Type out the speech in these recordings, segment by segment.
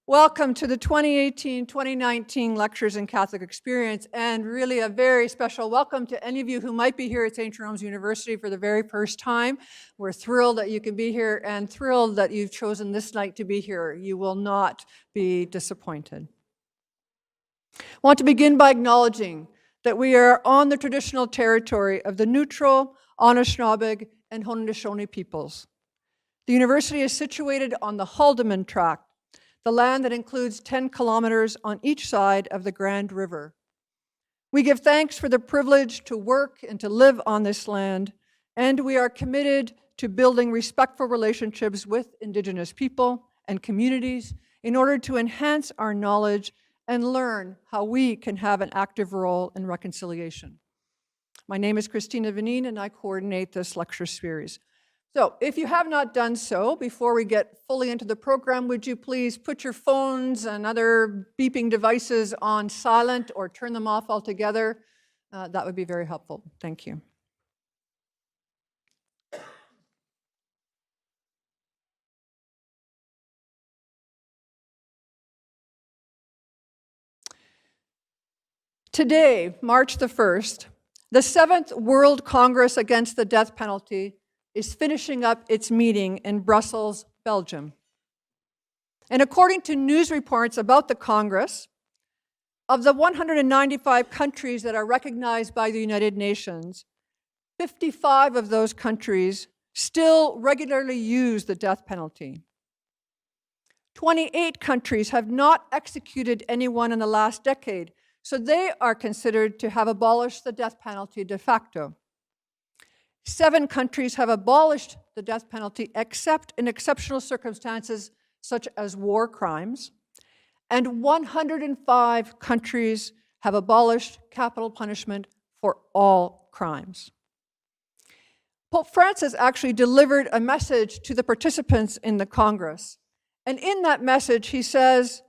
Welcome to the 2018-2019 Lectures in Catholic Experience, and really a very special welcome to any of you who might be here at St. Jerome's University for the very first time. We're thrilled that you can be here and thrilled that you've chosen this night to be here. You will not be disappointed. I want to begin by acknowledging that we are on the traditional territory of the neutral, Anishinaabe, and Haudenosaunee peoples. The university is situated on the Haldimand Tract, the land that includes 10 kilometers on each side of the Grand River. We give thanks for the privilege to work and to live on this land, and we are committed to building respectful relationships with Indigenous people and communities in order to enhance our knowledge and learn how we can have an active role in reconciliation. My name is Christina Vanine, and I coordinate this lecture series. So if you have not done so, before we get fully into the program, would you please put your phones and other beeping devices on silent or turn them off altogether? That would be very helpful. Thank you. Today, March the 1st, the 7th World Congress Against the Death Penalty is finishing up its meeting in Brussels, Belgium. And according to news reports about the Congress, of the 195 countries that are recognized by the United Nations, 55 of those countries still regularly use the death penalty. 28 countries have not executed anyone in the last decade, so they are considered to have abolished the death penalty de facto. 7 countries have abolished the death penalty except in exceptional circumstances such as war crimes, and 105 countries have abolished capital punishment for all crimes. Pope Francis actually delivered a message to the participants in the Congress, and in that message he says,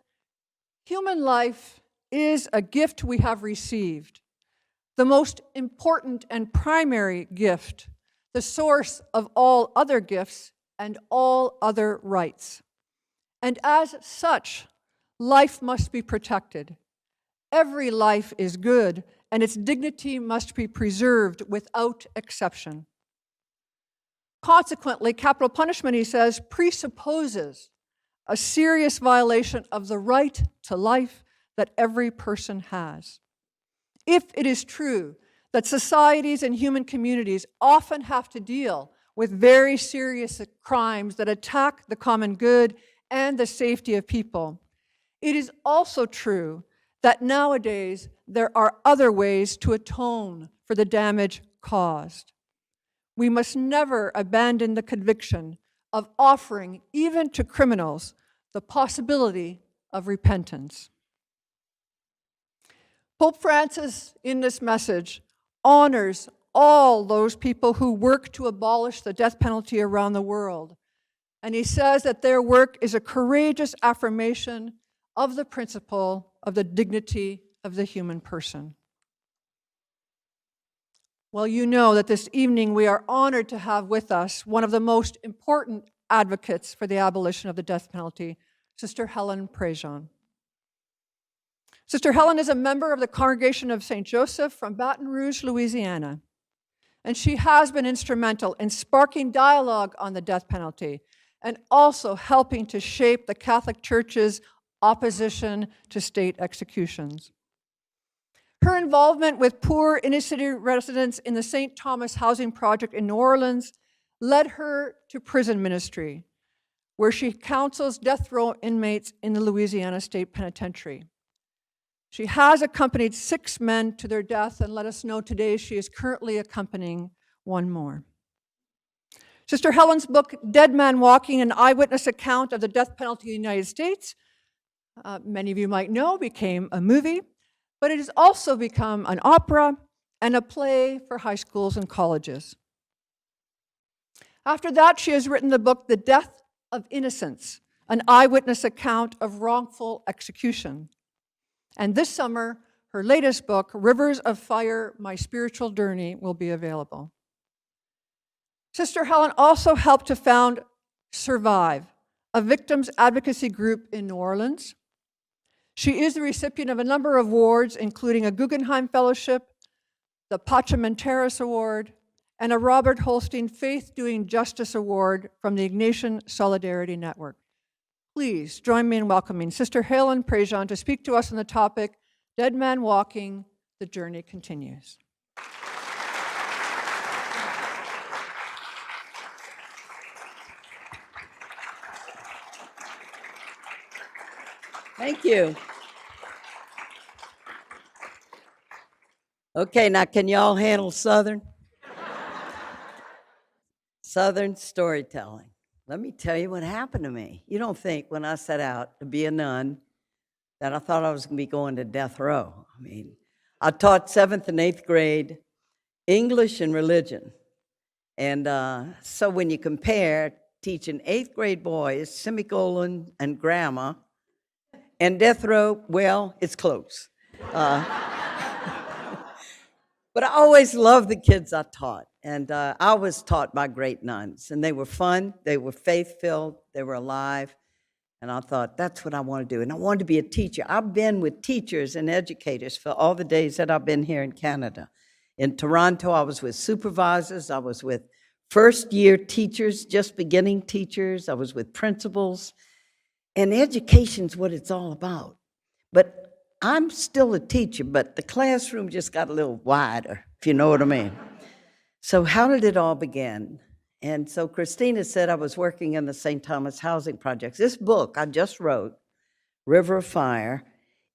"Human life is a gift we have received, the most important and primary gift, the source of all other gifts and all other rights. And as such, life must be protected. Every life is good, and its dignity must be preserved without exception. Consequently, capital punishment, he says, presupposes a serious violation of the right to life that every person has. If it is true that societies and human communities often have to deal with very serious crimes that attack the common good and the safety of people, it is also true that nowadays there are other ways to atone for the damage caused. We must never abandon the conviction of offering, even to criminals, the possibility of repentance." Pope Francis, in this message, honors all those people who work to abolish the death penalty around the world. And he says that their work is a courageous affirmation of the principle of the dignity of the human person. Well, you know that this evening we are honored to have with us one of the most important advocates for the abolition of the death penalty, Sister HELEN Prejaan. Sister Helen is a member of the Congregation of St. Joseph from Baton Rouge, Louisiana, and she has been instrumental in sparking dialogue on the death penalty and also helping to shape the Catholic Church's opposition to state executions. Her involvement with poor inner-city residents in the St. Thomas Housing Project in New Orleans led her to prison ministry, where she counsels death row inmates in the Louisiana State Penitentiary. She has accompanied 6 men to their death, and let us know today she is currently accompanying one more. Sister Helen's book, Dead Man Walking, an Eyewitness Account of the Death Penalty in the United States, many of you might know, became a movie, but it has also become an opera and a play for high schools and colleges. After that, she has written the book, The Death of Innocence, an eyewitness account of wrongful execution. And this summer, her latest book, Rivers of Fire, My Spiritual Journey, will be available. Sister Helen also helped to found Survive, a victims advocacy group in New Orleans. She is the recipient of a number of awards, including a Guggenheim Fellowship, the Pacem and Terris Award, and a Robert Holstein Faith Doing Justice Award from the Ignatian Solidarity Network. Please join me in welcoming Sister HELEN Prejaan to speak to us on the topic, Dead Man Walking, the Journey Continues. Thank you. Okay, now can y'all handle Southern? Southern storytelling. Let me tell you what happened to me. You don't think when I set out to be a nun that I thought I was going to be going to death row. I mean, I taught 7th and 8th grade English and religion. And so when you compare teaching 8th grade boys semicolon and grammar and death row, well, it's close. But I always loved the kids I taught. And I was taught by great nuns. And they were fun, they were faith-filled, they were alive. And I thought, that's what I want to do. And I wanted to be a teacher. I've been with teachers and educators for all the days that I've been here in Canada. In Toronto, I was with supervisors. I was with first-year teachers, just beginning teachers. I was with principals. And education's what it's all about. But I'm still a teacher, but the classroom just got a little wider, if you know what I mean. So how did it all begin? And so Christina said I was working in the St. Thomas housing projects. This book I just wrote, River of Fire,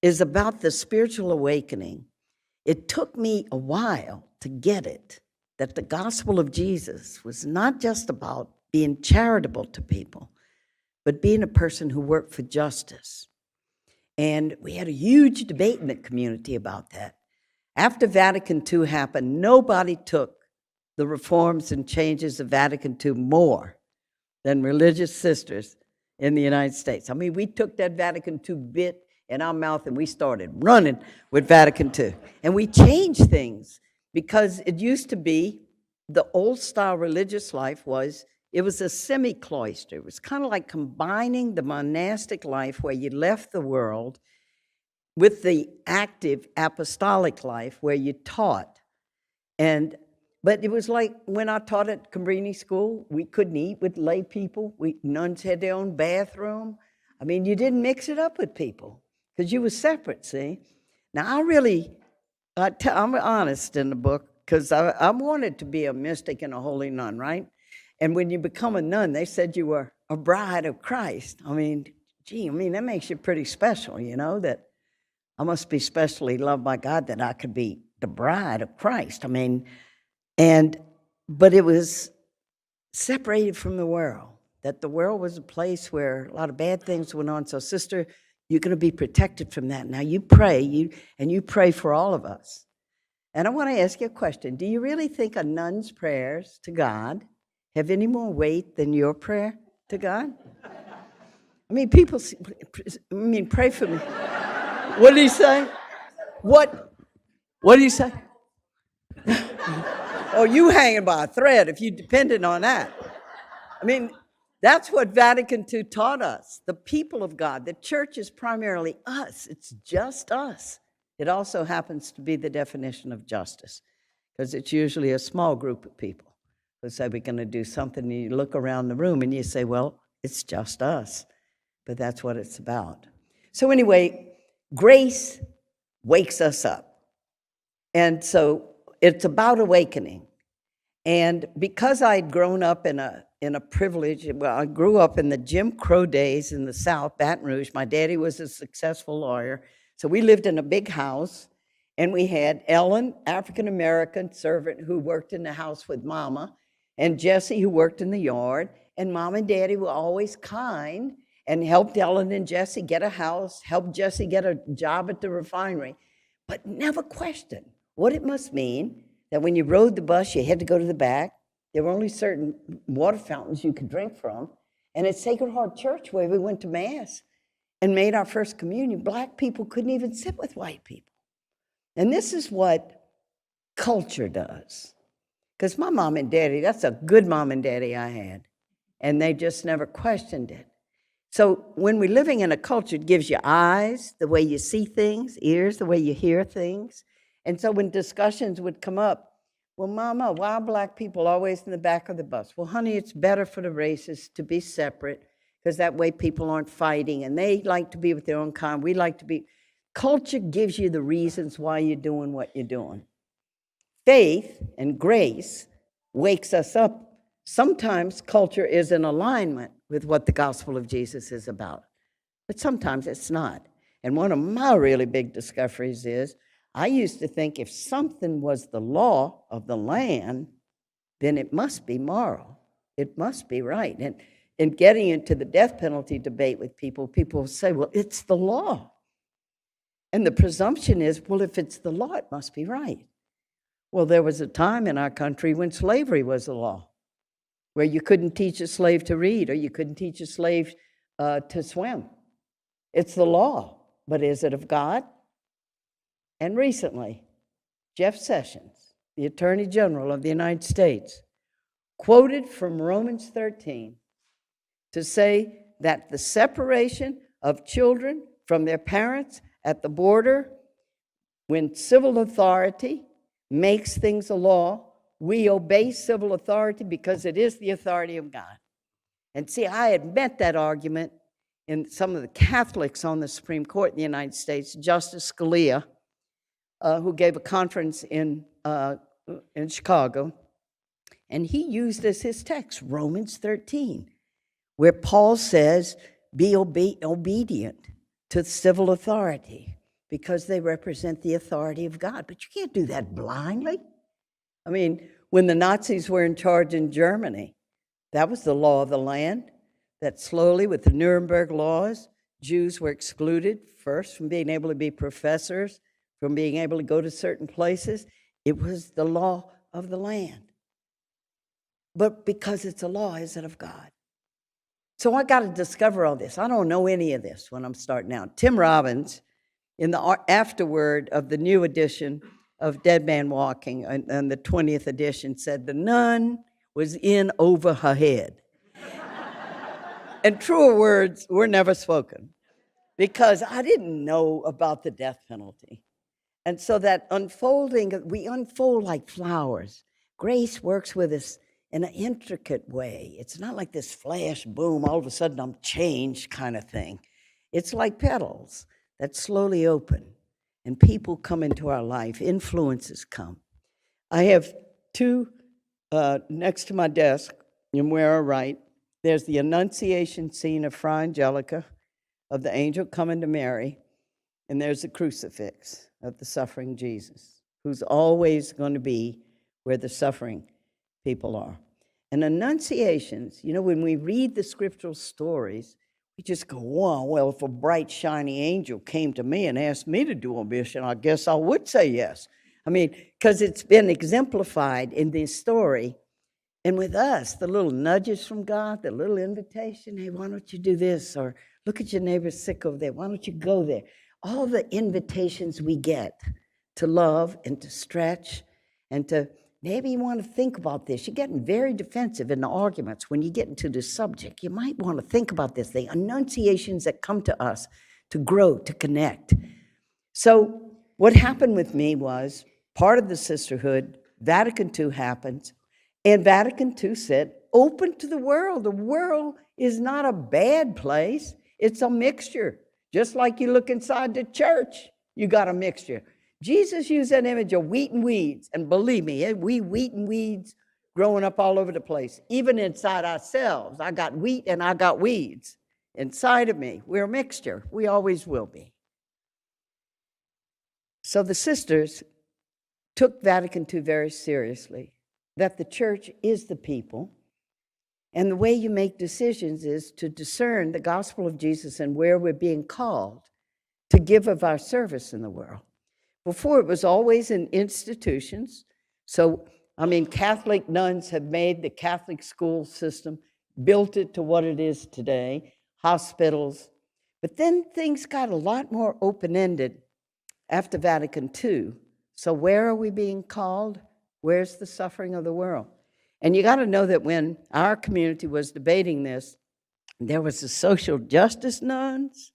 is about the spiritual awakening. It took me a while to get it, that the gospel of Jesus was not just about being charitable to people, but being a person who worked for justice. And we had a huge debate in the community about that. After Vatican II happened, nobody took the reforms and changes of Vatican II more than religious sisters in the United States. I mean, we took that Vatican II bit in our mouth and we started running with Vatican II. And we changed things because it used to be the old style religious life was, it was a semi-cloister. It was kind of like combining the monastic life where you left the world with the active apostolic life where you taught. But it was like when I taught at Cabrini School, we couldn't eat with lay people. Nuns had their own bathroom. I mean, you didn't mix it up with people because you were separate, see? Now, I'm honest in the book because I wanted to be a mystic and a holy nun, right? And when you become a nun, they said you were a bride of Christ. I mean, that makes you pretty special, you know, that I must be specially loved by God that I could be the bride of Christ. I mean, but it was separated from the world, that the world was a place where a lot of bad things went on. So, sister, you're going to be protected from that. Now, you pray, and you pray for all of us. And I want to ask you a question. Do you really think a nun's prayers to God have any more weight than your prayer to God? I mean, pray for me. What did he say? What did he say? Oh, you hanging by a thread if you depended on that. I mean, that's what Vatican II taught us. The people of God, the church is primarily us. It's just us. It also happens to be the definition of justice because it's usually a small group of people who say we're going to do something, and you look around the room and you say, well, it's just us. But that's what it's about. So anyway, grace wakes us up. And so it's about awakening. And because I'd grown up in a privilege, well, I grew up in the Jim Crow days in the South, Baton Rouge. My daddy was a successful lawyer. So we lived in a big house, and we had Ellen, African-American servant who worked in the house with Mama, and Jesse, who worked in the yard. And Mom and Daddy were always kind and helped Ellen and Jesse get a house, helped Jesse get a job at the refinery, but never questioned what it must mean that when you rode the bus, you had to go to the back. There were only certain water fountains you could drink from. And at Sacred Heart Church, where we went to Mass and made our first communion, Black people couldn't even sit with white people. And this is what culture does. Because my mom and daddy, that's a good mom and daddy I had. And they just never questioned it. So when we're living in a culture, it gives you eyes, the way you see things, ears, the way you hear things. And so when discussions would come up, well, Mama, why are Black people always in the back of the bus? Well, honey, it's better for the races to be separate, because that way people aren't fighting, and they like to be with their own kind. We like to be. Culture gives you the reasons why you're doing what you're doing. Faith and grace wakes us up. Sometimes culture is in alignment with what the gospel of Jesus is about, but sometimes it's not. And one of my really big discoveries is, I used to think if something was the law of the land, then it must be moral. It must be right. And in getting into the death penalty debate with people, people say, well, it's the law. And the presumption is, well, if it's the law, it must be right. Well, there was a time in our country when slavery was the law, where you couldn't teach a slave to read, or you couldn't teach a slave to swim. It's the law, but is it of God? And recently, Jeff Sessions, the Attorney General of the United States, quoted from Romans 13 to say that the separation of children from their parents at the border, when civil authority makes things a law, we obey civil authority because it is the authority of God. And see, I had met that argument in some of the Catholics on the Supreme Court in the United States, Justice Scalia, who gave a conference in Chicago, and he used as his text Romans 13, where Paul says, be obedient to civil authority because they represent the authority of God. But you can't do that blindly. I mean, when the Nazis were in charge in Germany, that was the law of the land, that slowly, with the Nuremberg laws, Jews were excluded first from being able to be professors, from being able to go to certain places. It was the law of the land. But because it's a law, is it of God? So I got to discover all this. I don't know any of this when I'm starting out. Tim Robbins, in the afterword of the new edition of Dead Man Walking, and the 20th edition, said the nun was in over her head. And truer words were never spoken, because I didn't know about the death penalty. And so that unfolding, we unfold like flowers. Grace works with us in an intricate way. It's not like this flash, boom, all of a sudden I'm changed kind of thing. It's like petals that slowly open, and people come into our life, influences come. I have two next to my desk, and where I write, there's the Annunciation scene of Fra Angelica, of the angel coming to Mary, and there's the crucifix of the suffering Jesus, who's always going to be where the suffering people are. And Annunciations, you know, when we read the scriptural stories, we just go, wow, well, if a bright, shiny angel came to me and asked me to do a mission, I guess I would say yes. I mean, because it's been exemplified in this story. And with us, the little nudges from God, the little invitation, hey, why don't you do this? Or look at your neighbor sick over there. Why don't you go there? All the invitations we get to love and to stretch and to maybe you want to think about this. You're getting very defensive in the arguments when you get into this subject. You might want to think about this. The annunciations that come to us to grow, to connect. So what happened with me was part of the sisterhood, Vatican II happens, and Vatican II said, open to the world. The world is not a bad place. It's a mixture. Just like you look inside the church, you got a mixture. Jesus used that image of wheat and weeds, and believe me, we wheat and weeds growing up all over the place. Even inside ourselves, I got wheat and I got weeds inside of me. We're a mixture. We always will be. So the sisters took Vatican II very seriously, that the church is the people, and the way you make decisions is to discern the gospel of Jesus and where we're being called to give of our service in the world. Before, it was always in institutions. So, I mean, Catholic nuns have made the Catholic school system, built it to what it is today, hospitals. But then things got a lot more open-ended after Vatican II. So where are we being called? Where's the suffering of the world? And you got to know that when our community was debating this, There was the social justice nuns,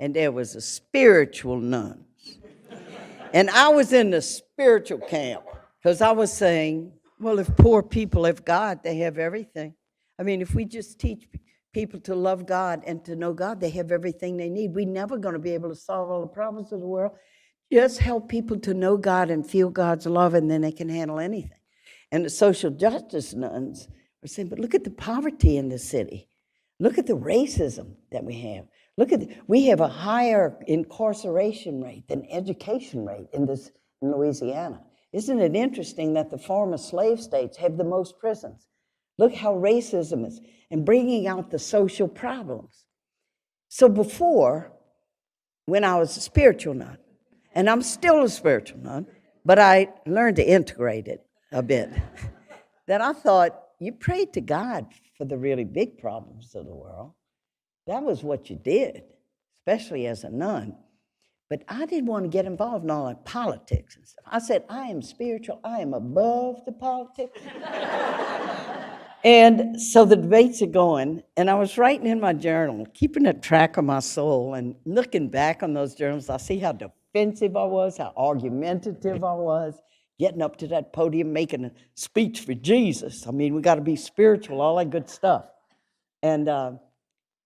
and there was the spiritual nuns. And I was in the spiritual camp because I was saying, well, if poor people have God, they have everything. I mean, if we just teach people to love God and to know God, they have everything they need. We're never going to be able to solve all the problems of the world. Just help people to know God and feel God's love, and then they can handle anything. And the social justice nuns were saying, but look at the poverty in the city. Look at the racism that we have. We have a higher incarceration rate than education rate in Louisiana. Isn't it interesting that the former slave states have the most prisons? Look how racism is, and bringing out the social problems. So before, when I was a spiritual nun, and I'm still a spiritual nun, but I learned to integrate it a bit, that I thought, you prayed to God for the really big problems of the world. That was what you did, especially as a nun. But I didn't want to get involved in all that politics and stuff. I said, I am spiritual. I am above the politics. And so the debates are going, and I was writing in my journal, keeping a track of my soul, and looking back on those journals, I see how defensive I was, how argumentative I was, getting up to that podium, making a speech for Jesus. I mean, we got to be spiritual, all that good stuff. And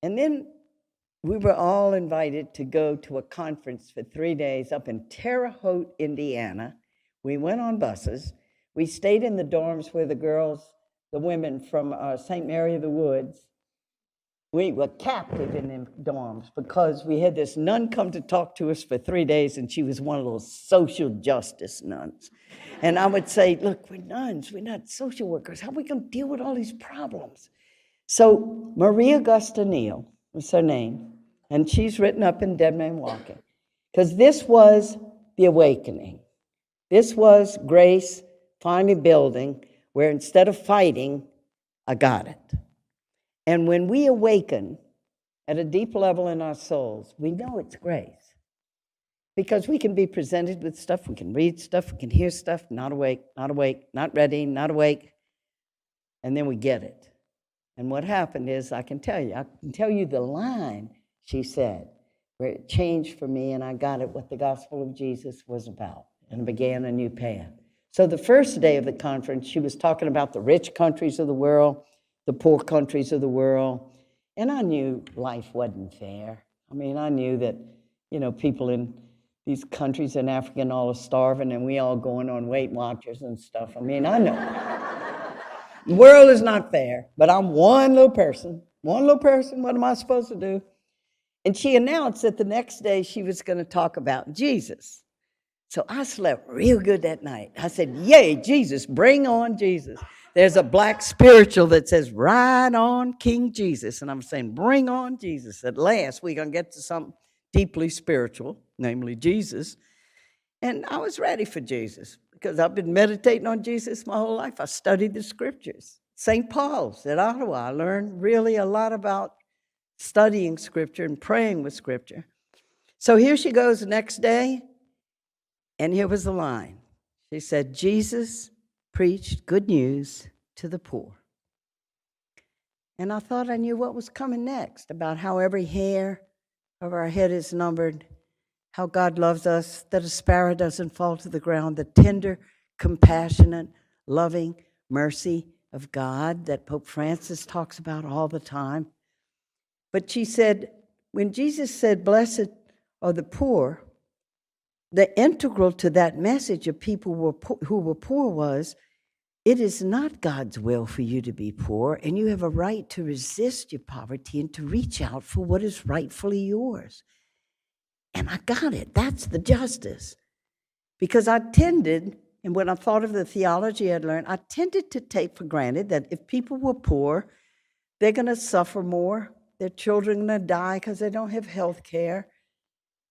then we were all invited to go to a conference for 3 days up in Terre Haute, Indiana. We went on buses. We stayed in the dorms where the women from St. Mary of the Woods, we were captive in them dorms because we had this nun come to talk to us for 3 days, and she was one of those social justice nuns. And I would say, look, we're nuns, we're not social workers. How are we going to deal with all these problems? So Maria Augusta Neal was her name, and she's written up in Dead Man Walking, because this was the awakening. This was grace finally building, where instead of fighting, I got it. And when we awaken at a deep level in our souls, we know it's grace. Because we can be presented with stuff, we can read stuff, we can hear stuff, not awake, not ready, not awake, and then we get it. And what happened is, I can tell you the line she said, where it changed for me, and I got it, what the gospel of Jesus was about, and began a new path. So the first day of the conference, she was talking about the rich countries of the world, the poor countries of the world, and I knew life wasn't fair. I mean, I knew that, people in these countries in Africa and all are starving, and we all going on Weight Watchers and stuff. I mean, I know. The world is not fair, but I'm one little person. What am I supposed to do? And she announced that the next day she was going to talk about Jesus. So I slept real good that night. I said, yay, Jesus, bring on Jesus. There's a black spiritual that says, ride on King Jesus. And I'm saying, bring on Jesus. At last, we're going to get to something deeply spiritual, namely Jesus. And I was ready for Jesus because I've been meditating on Jesus my whole life. I studied the scriptures. St. Paul's at Ottawa, I learned really a lot about studying scripture and praying with scripture. So here she goes the next day, and here was the line. She said, Jesus preached good news to the poor. And I thought I knew what was coming next, about how every hair of our head is numbered, how God loves us, that a sparrow doesn't fall to the ground, the tender, compassionate, loving mercy of God that Pope Francis talks about all the time. But she said, when Jesus said, blessed are the poor, the integral to that message of people who were poor was, it is not God's will for you to be poor, and you have a right to resist your poverty and to reach out for what is rightfully yours. And I got it. That's the justice. Because I tended, and when I thought of the theology I'd learned, I tended to take for granted that if people were poor, they're going to suffer more. Their children are going to die because they don't have health care.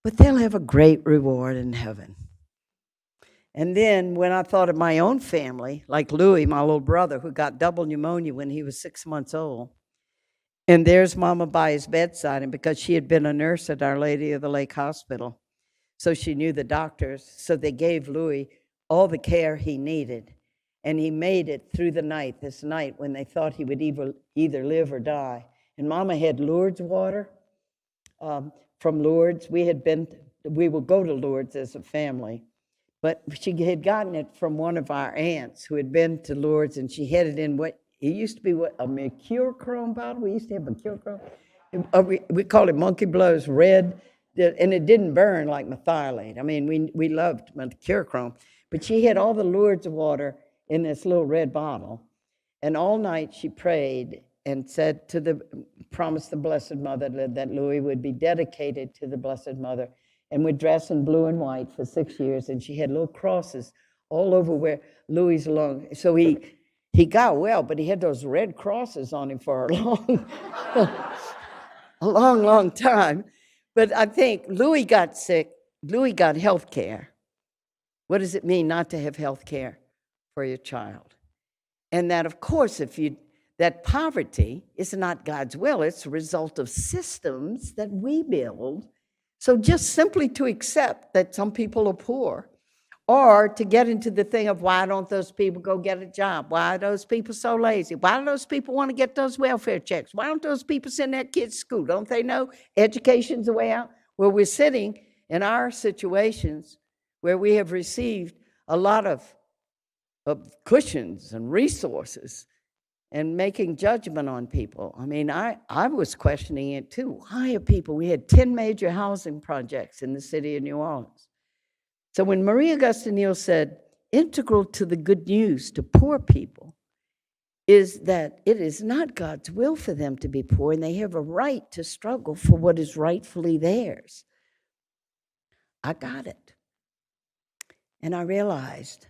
But they'll have a great reward in heaven. And then when I thought of my own family, like Louis, my little brother, who got double pneumonia when he was 6 months old, and there's Mama by his bedside, and because she had been a nurse at Our Lady of the Lake Hospital, so she knew the doctors, so they gave Louis all the care he needed. And he made it through the night, this night when they thought he would either live or die. And Mama had Lourdes water from Lourdes. We would go to Lourdes as a family, but she had gotten it from one of our aunts who had been to Lourdes, and she had it in it used to be a mercurochrome bottle. We used to have mercurochrome. We called it Monkey Blows Red, and it didn't burn like methylate. I mean, we loved mercurochrome, but she had all the Lourdes water in this little red bottle, and all night she prayed and said promised the Blessed Mother that Louis would be dedicated to the Blessed Mother, and would dress in blue and white for 6 years, and she had little crosses all over where Louis' lung. So he got well, but he had those red crosses on him for a long time. But I think Louis got sick. Louis got health care. What does it mean not to have health care for your child? And that, of course, that poverty is not God's will. It's a result of systems that we build. So just simply to accept that some people are poor, or to get into the thing of why don't those people go get a job? Why are those people so lazy? Why do those people want to get those welfare checks? Why don't those people send their kids to school? Don't they know education's the way out? Well, we're sitting in our situations where we have received a lot of cushions and resources and making judgment on people. I mean, I was questioning it too. Why are people? We had 10 major housing projects in the city of New Orleans. So when Marie Augusta Neal said, integral to the good news to poor people is that it is not God's will for them to be poor, and they have a right to struggle for what is rightfully theirs, I got it. And I realized,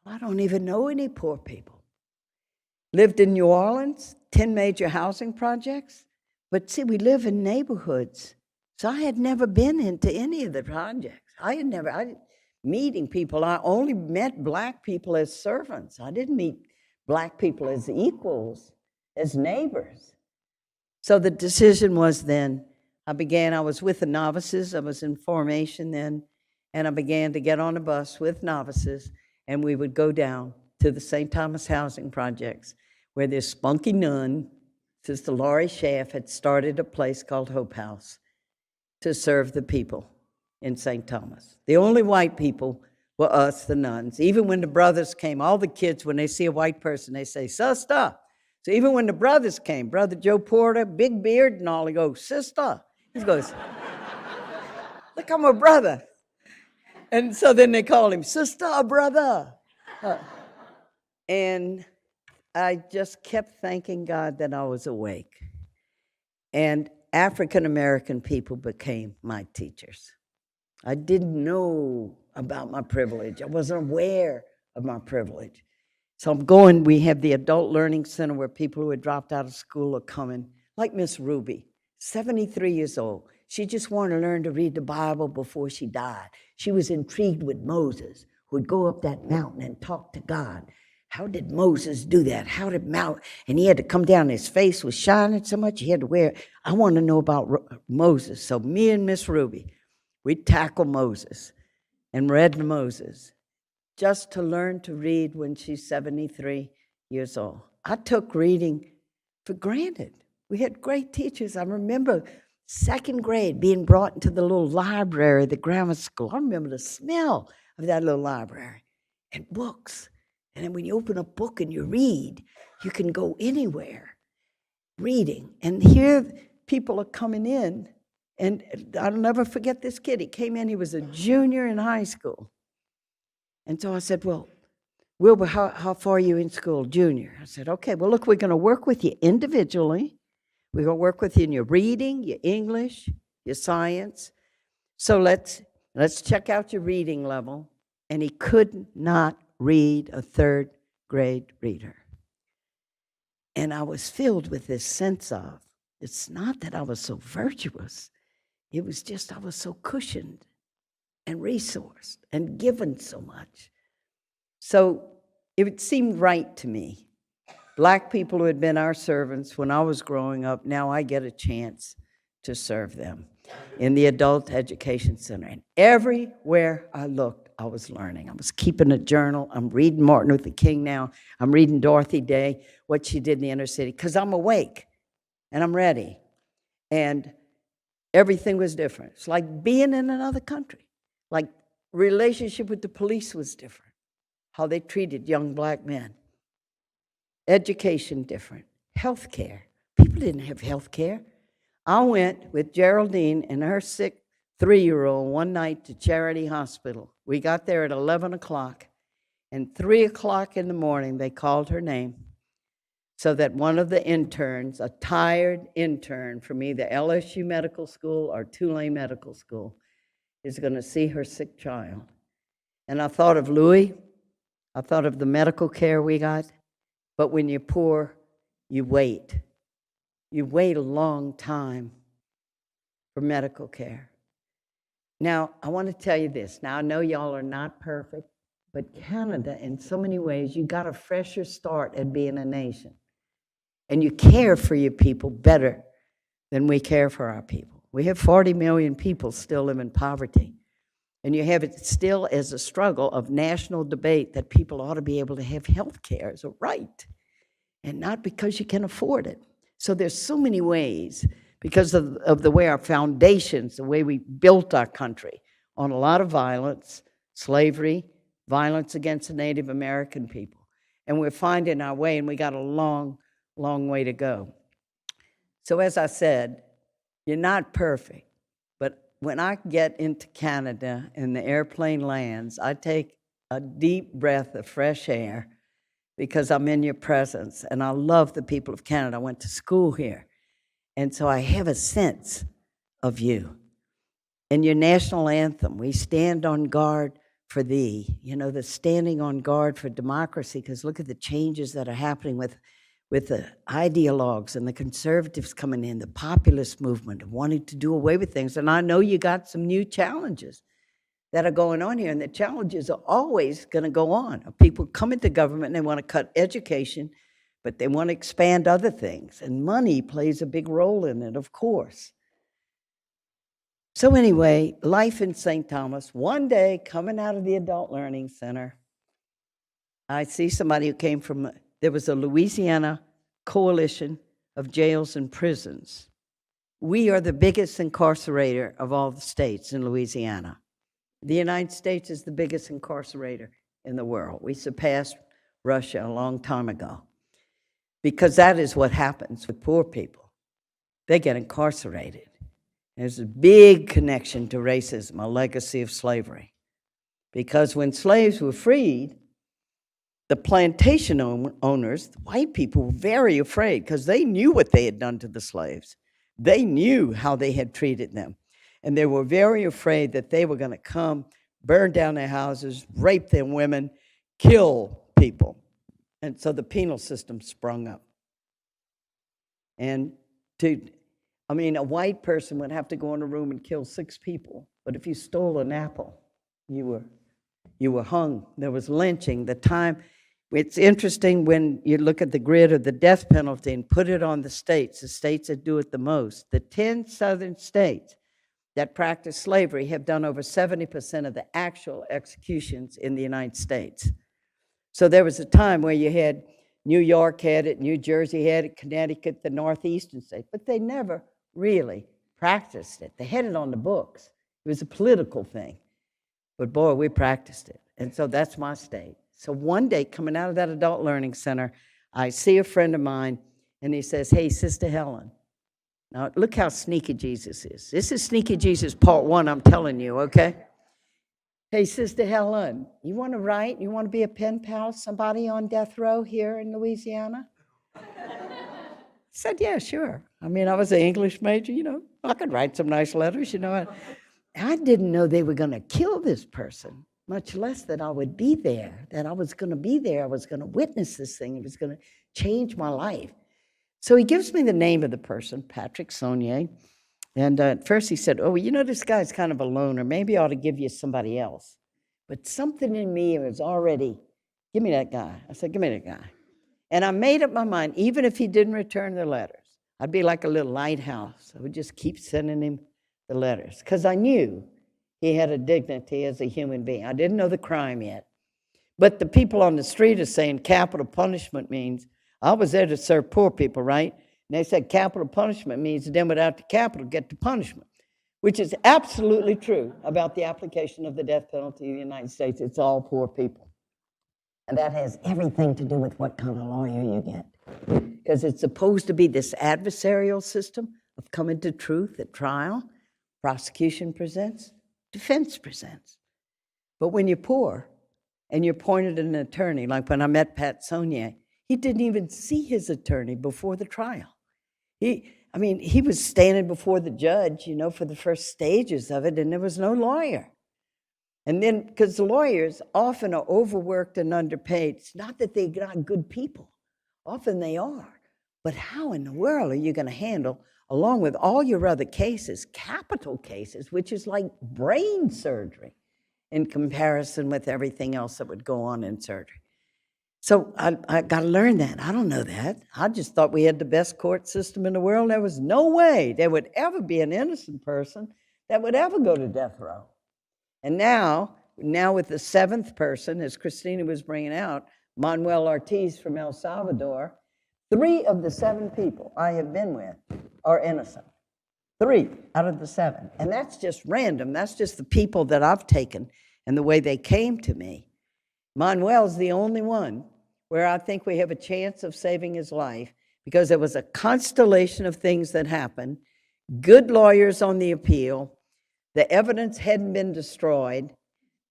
I don't even know any poor people. Lived in New Orleans, 10 major housing projects. But see, we live in neighborhoods. So I had never been into any of the projects. Meeting people, I only met Black people as servants. I didn't meet Black people as equals, as neighbors. So the decision was then, I was with the novices, I was in formation then, and I began to get on a bus with novices, and we would go down to the St. Thomas housing projects, where this spunky nun, Sister Laurie Schaff, had started a place called Hope House to serve the people in St. Thomas. The only white people were us, the nuns. Even when the brothers came, all the kids, when they see a white person, they say, sister. So even when the brothers came, Brother Joe Porter, big beard and all, he goes, sister. He goes, look, I'm a brother. And so then they call him sister, brother. And I just kept thanking God that I was awake. And African-American people became my teachers. I didn't know about my privilege. I wasn't aware of my privilege. So we have the Adult Learning Center where people who had dropped out of school are coming, like Miss Ruby, 73 years old. She just wanted to learn to read the Bible before she died. She was intrigued with Moses, who would go up that mountain and talk to God. How did Moses do that? How did and he had to come down, his face was shining so much, he had to wear, I want to know about Moses. So me and Miss Ruby, we'd tackle Moses and read Moses just to learn to read when she's 73 years old. I took reading for granted. We had great teachers. I remember second grade being brought into the little library, the grammar school. I remember the smell of that little library and books. And then when you open a book and you read, you can go anywhere reading. And here people are coming in, and I'll never forget this kid. He came in, he was a junior in high school. And so I said, well, Wilbur, how far are you in school? Junior. I said, okay, well, look, we're going to work with you individually. We're going to work with you in your reading, your English, your science. So let's check out your reading level. And he could not read a third grade reader. And I was filled with this sense of, it's not that I was so virtuous. It was just I was so cushioned and resourced and given so much. So it seemed right to me. Black people who had been our servants when I was growing up, now I get a chance to serve them in the Adult Education Center. And everywhere I looked, I was learning. I was keeping a journal. I'm reading Martin Luther King now. I'm reading Dorothy Day, what she did in the inner city, because I'm awake. and I'm ready. And everything was different. It's like being in another country. Like relationship with the police was different. How they treated young black men. Education different. Health care. People didn't have health care. I went with Geraldine and her sick 3-year-old one night to Charity Hospital. We got there at 11 o'clock, and 3 o'clock in the morning, they called her name so that one of the interns, a tired intern from either LSU Medical School or Tulane Medical School, is going to see her sick child. And I thought of Louis. I thought of the medical care we got. But when you're poor, you wait. You wait a long time for medical care. Now, I want to tell you this. Now, I know y'all are not perfect, but Canada, in so many ways, you got a fresher start at being a nation. And you care for your people better than we care for our people. We have 40 million people still live in poverty. And you have it still as a struggle of national debate that people ought to be able to have health care as a right, and not because you can afford it. So there's so many ways, because of the way our foundations, the way we built our country, on a lot of violence, slavery, violence against the Native American people. And we're finding our way, and we got a long, long way to go. So as I said, you're not perfect, but when I get into Canada and the airplane lands, I take a deep breath of fresh air because I'm in your presence, and I love the people of Canada. I went to school here. And so I have a sense of you. And your national anthem, we stand on guard for thee. You know, the standing on guard for democracy, because look at the changes that are happening with the ideologues and the conservatives coming in, the populist movement, wanting to do away with things. And I know you got some new challenges that are going on here, and the challenges are always going to go on. People come into government and they want to cut education, but they want to expand other things, and money plays a big role in it, of course. So anyway, life in St. Thomas. One day, coming out of the Adult Learning Center, I see somebody who came from, there was a Louisiana coalition of jails and prisons. We are the biggest incarcerator of all the states in Louisiana. The United States is the biggest incarcerator in the world. We surpassed Russia a long time ago. Because that is what happens with poor people. They get incarcerated. There's a big connection to racism, a legacy of slavery. Because when slaves were freed, the plantation owners, the white people, were very afraid because they knew what they had done to the slaves. They knew how they had treated them. And they were very afraid that they were going to come, burn down their houses, rape their women, kill people. And so the penal system sprung up. And a white person would have to go in a room and kill 6 people. But if you stole an apple, you were hung. There was lynching. It's interesting when you look at the grid of the death penalty and put it on the states that do it the most. The 10 southern states that practice slavery have done over 70% of the actual executions in the United States. So there was a time where you had New York had it, New Jersey had it, Connecticut, the northeastern states, but they never really practiced it. They had it on the books. It was a political thing. But boy, we practiced it. And so that's my state. So one day, coming out of that Adult Learning Center, I see a friend of mine, and he says, "Hey, Sister Helen." Now, look how sneaky Jesus is. This is Sneaky Jesus Part 1, I'm telling you, okay? "Hey, Sister Helen, you want to write? You want to be a pen pal, somebody on death row here in Louisiana?" I said, "Yeah, sure." I was an English major, I could write some nice letters, I didn't know they were going to kill this person, much less that I would be there, that I was going to be there, I was going to witness this thing, it was going to change my life. So he gives me the name of the person, Patrick Saunier. And at first he said, "Oh, this guy's kind of a loner. Maybe I ought to give you somebody else." But something in me was already, "Give me that guy." I said, "Give me that guy." And I made up my mind, even if he didn't return the letters, I'd be like a little lighthouse. I would just keep sending him the letters because I knew he had a dignity as a human being. I didn't know the crime yet. But the people on the street are saying capital punishment means I was there to serve poor people, right? And they said capital punishment means them without the capital get the punishment, which is absolutely true about the application of the death penalty in the United States. It's all poor people. And that has everything to do with what kind of lawyer you get. Because it's supposed to be this adversarial system of coming to truth at trial. Prosecution presents, defense presents. But when you're poor and you're appointed an attorney, like when I met Pat Saunier, he didn't even see his attorney before the trial. He was standing before the judge, for the first stages of it, and there was no lawyer. And then, because the lawyers often are overworked and underpaid, it's not that they're not good people. Often they are. But how in the world are you going to handle, along with all your other cases, capital cases, which is like brain surgery in comparison with everything else that would go on in surgery? So I got to learn that. I don't know that. I just thought we had the best court system in the world. There was no way there would ever be an innocent person that would ever go to death row. And now with the seventh person, as Christina was bringing out, Manuel Ortiz from El Salvador, 3 of the 7 people I have been with are innocent. 3 out of the 7. And that's just random. That's just the people that I've taken and the way they came to me. Manuel's the only one where I think we have a chance of saving his life because there was a constellation of things that happened, good lawyers on the appeal, the evidence hadn't been destroyed,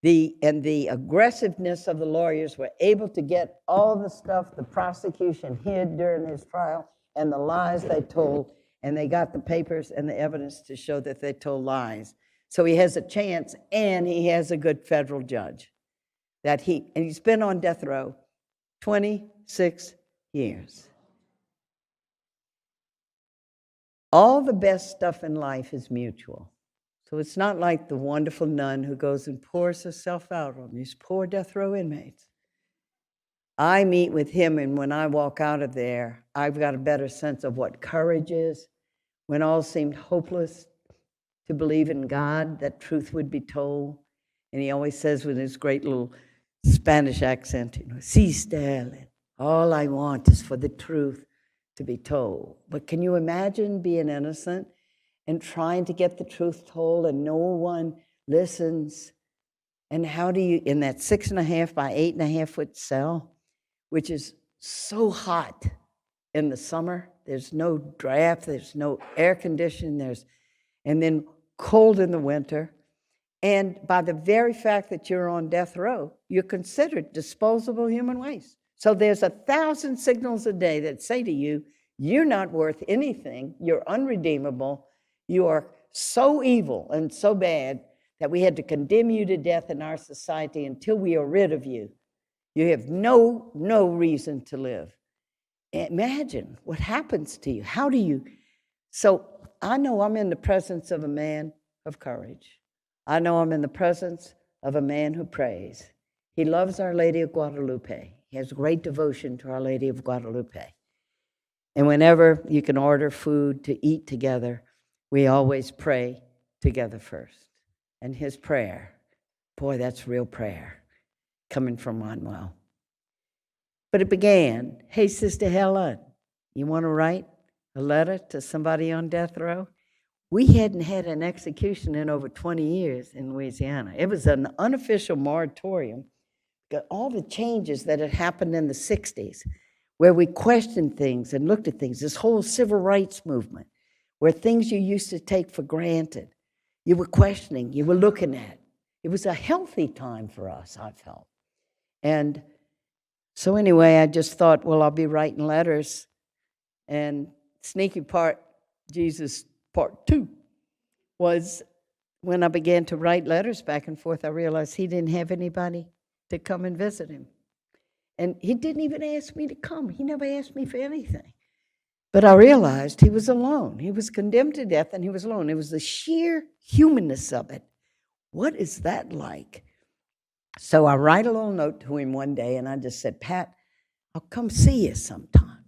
and the aggressiveness of the lawyers were able to get all the stuff the prosecution hid during his trial and the lies they told, and they got the papers and the evidence to show that they told lies. So he has a chance, and he has a good federal judge. And he's been on death row 26 years. All the best stuff in life is mutual. So it's not like the wonderful nun who goes and pours herself out on these poor death row inmates. I meet with him, and when I walk out of there, I've got a better sense of what courage is. When all seemed hopeless, to believe in God, that truth would be told. And he always says with his great little Spanish accent, "Sí, Sterling, all I want is for the truth to be told." But can you imagine being innocent and trying to get the truth told and no one listens? And how do you, in that 6.5 by 8.5 foot cell, which is so hot in the summer, there's no draft, there's no air conditioning, and then cold in the winter. And by the very fact that you're on death row, you're considered disposable human waste. So there's 1,000 signals a day that say to you, you're not worth anything, you're unredeemable, you are so evil and so bad that we had to condemn you to death in our society until we are rid of you. You have no reason to live. Imagine what happens to you. How do you? So I know I'm in the presence of a man of courage. I know I'm in the presence of a man who prays. He loves Our Lady of Guadalupe. He has great devotion to Our Lady of Guadalupe. And whenever you can order food to eat together, we always pray together first. And his prayer, boy, that's real prayer coming from Manuel. But it began, "Hey, Sister Helen, you want to write a letter to somebody on death row?" We hadn't had an execution in over 20 years in Louisiana. It was an unofficial moratorium. Got all the changes that had happened in the 60s, where we questioned things and looked at things, this whole civil rights movement, where things you used to take for granted, you were questioning, you were looking at. It was a healthy time for us, I felt. And so anyway, I just thought, well, I'll be writing letters. And sneaky part, Jesus part 2, was when I began to write letters back and forth, I realized he didn't have anybody to come and visit him. And he didn't even ask me to come. He never asked me for anything. But I realized he was alone. He was condemned to death and he was alone. It was the sheer humanness of it. What is that like? So I write a little note to him one day and I just said, "Pat, I'll come see you sometime."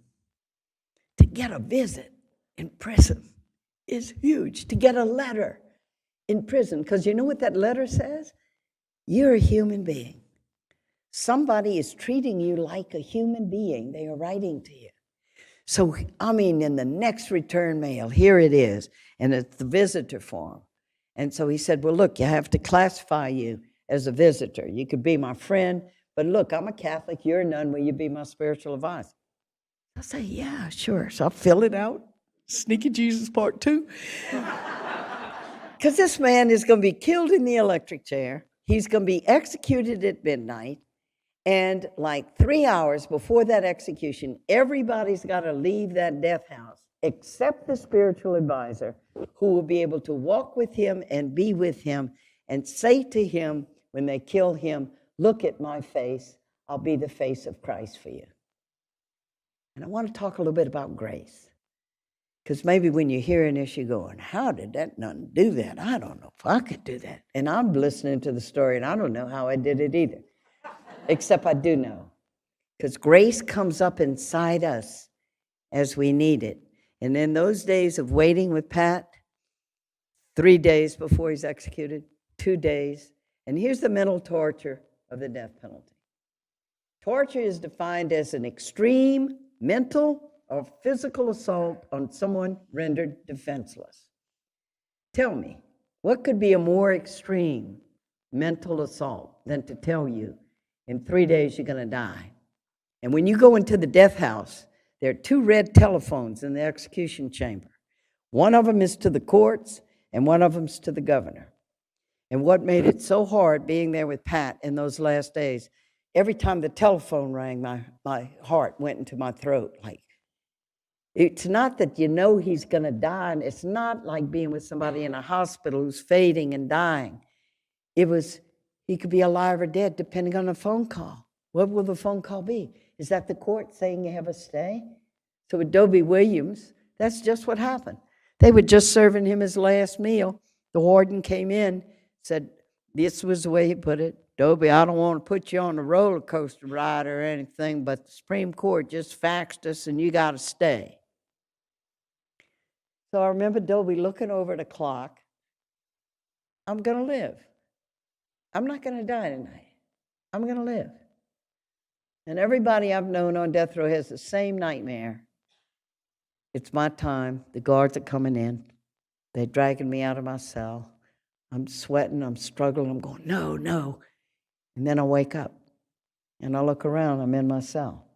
To get a visit in prison is huge. To get a letter in prison, because you know what that letter says? You're a human being. Somebody is treating you like a human being. They are writing to you. So, I mean, in the next return mail, here it is, and it's the visitor form. And so he said, well, look, you have to classify you as a visitor. You could be my friend, but look, I'm a Catholic, you're a nun, will you be my spiritual advisor? I say, yeah, sure. So I'll fill it out. Sneaky Jesus Part 2. Because this man is going to be killed in the electric chair. He's going to be executed at midnight. And like 3 hours before that execution, everybody's got to leave that death house except the spiritual advisor, who will be able to walk with him and be with him and say to him when they kill him, look at my face, I'll be the face of Christ for you. And I want to talk a little bit about grace. Because maybe when you're hearing this, you're going, how did that nun do that? I don't know if I could do that. And I'm listening to the story, and I don't know how I did it either. Except I do know. Because grace comes up inside us as we need it. And in those days of waiting with Pat, 3 days before he's executed, 2 days, and here's the mental torture of the death penalty. Torture is defined as an extreme mental or physical assault on someone rendered defenseless. Tell me, what could be a more extreme mental assault than to tell you in 3 days you're going to die? And when you go into the death house, there are 2 red telephones in the execution chamber. One of them is to the courts, and one of them's to the governor. And what made it so hard being there with Pat in those last days, every time the telephone rang, my heart went into my throat. Like, it's not that you know he's going to die, and it's not like being with somebody in a hospital who's fading and dying. It was, he could be alive or dead depending on the phone call. What will the phone call be? Is that the court saying you have a stay? So with Dobie Williams, that's just what happened. They were just serving him his last meal. The warden came in, said, this was the way he put it, Dobie, I don't want to put you on a roller coaster ride or anything, but the Supreme Court just faxed us and you got to stay. So I remember Dobie looking over the clock. I'm going to live. I'm not going to die tonight. I'm going to live. And everybody I've known on death row has the same nightmare. It's my time. The guards are coming in. They're dragging me out of my cell. I'm sweating. I'm struggling. I'm going, no, no. And then I wake up. And I look around. I'm in my cell.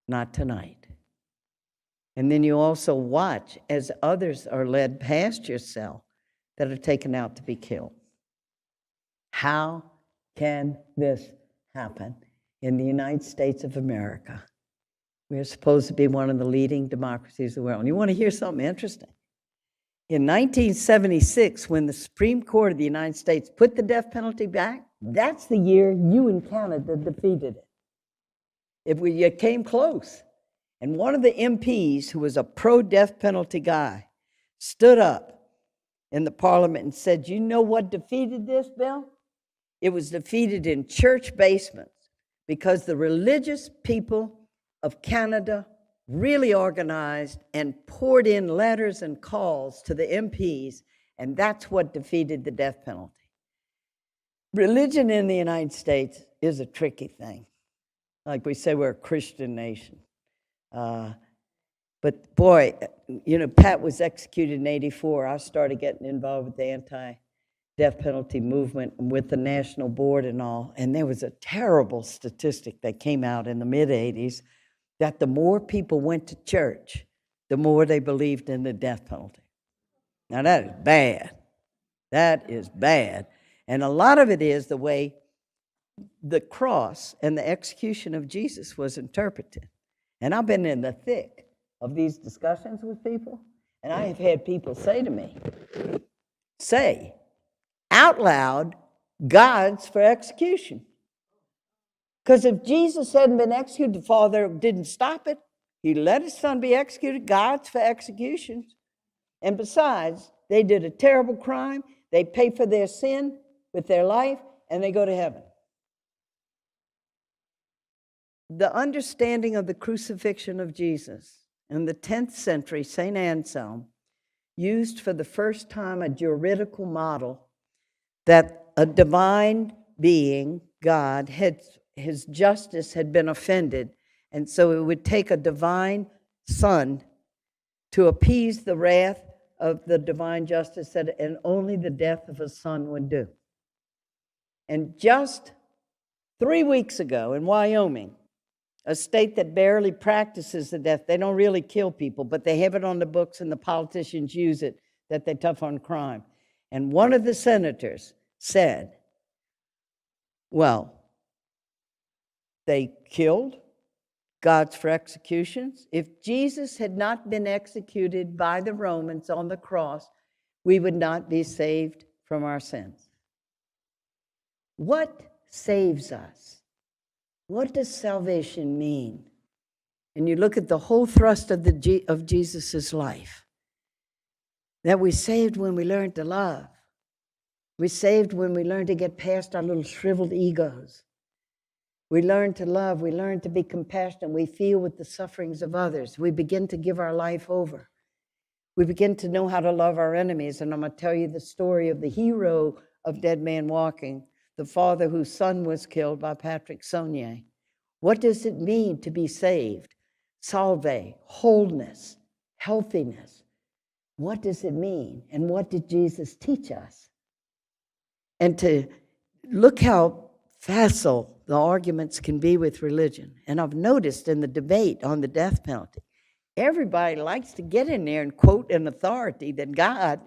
Not tonight. And then you also watch as others are led past your cell that are taken out to be killed. How can this happen in the United States of America? We're supposed to be one of the leading democracies of the world. And you want to hear something interesting? In 1976, when the Supreme Court of the United States put the death penalty back, that's the year you in Canada defeated it. It came close. And one of the MPs, who was a pro-death penalty guy, stood up in the parliament and said, you know what defeated this bill? It was defeated in church basements because the religious people of Canada really organized and poured in letters and calls to the MPs, and that's what defeated the death penalty. Religion in the United States is a tricky thing. Like we say, we're a Christian nation. But boy, you know, Pat was executed in '84. I started getting involved with the anti-death penalty movement and with the national board and all. And there was a terrible statistic that came out in the mid-'80s that the more people went to church, the more they believed in the death penalty. Now that is bad. That is bad. And a lot of it is the way the cross and the execution of Jesus was interpreted. And I've been in the thick of these discussions with people, and I have had people say to me, say out loud, God's for execution. Because if Jesus hadn't been executed, the Father didn't stop it. He let his Son be executed. God's for executions. And besides, they did a terrible crime. They pay for their sin with their life, and they go to heaven. The understanding of the crucifixion of Jesus in the 10th century, St. Anselm used for the first time a juridical model that a divine being, God, his justice had been offended, and so it would take a divine Son to appease the wrath of the divine justice that and only the death of a son would do. And just 3 weeks ago in Wyoming, a state that barely practices the death, they don't really kill people, but they have it on the books and the politicians use it, that they're tough on crime. And one of the senators said, well, they killed gods for executions. If Jesus had not been executed by the Romans on the cross, we would not be saved from our sins. What saves us? What does salvation mean? And you look at the whole thrust of Jesus' life, that we're saved when we learn to love. We're saved when we learn to get past our little shriveled egos. We learn to love. We learn to be compassionate. We feel with the sufferings of others. We begin to give our life over. We begin to know how to love our enemies. And I'm going to tell you the story of the hero of Dead Man Walking, the father whose son was killed by Patrick Sonnier. What does it mean to be saved? Salve, wholeness, healthiness. What does it mean? And what did Jesus teach us? And to look how facile the arguments can be with religion. And I've noticed in the debate on the death penalty, everybody likes to get in there and quote an authority that God,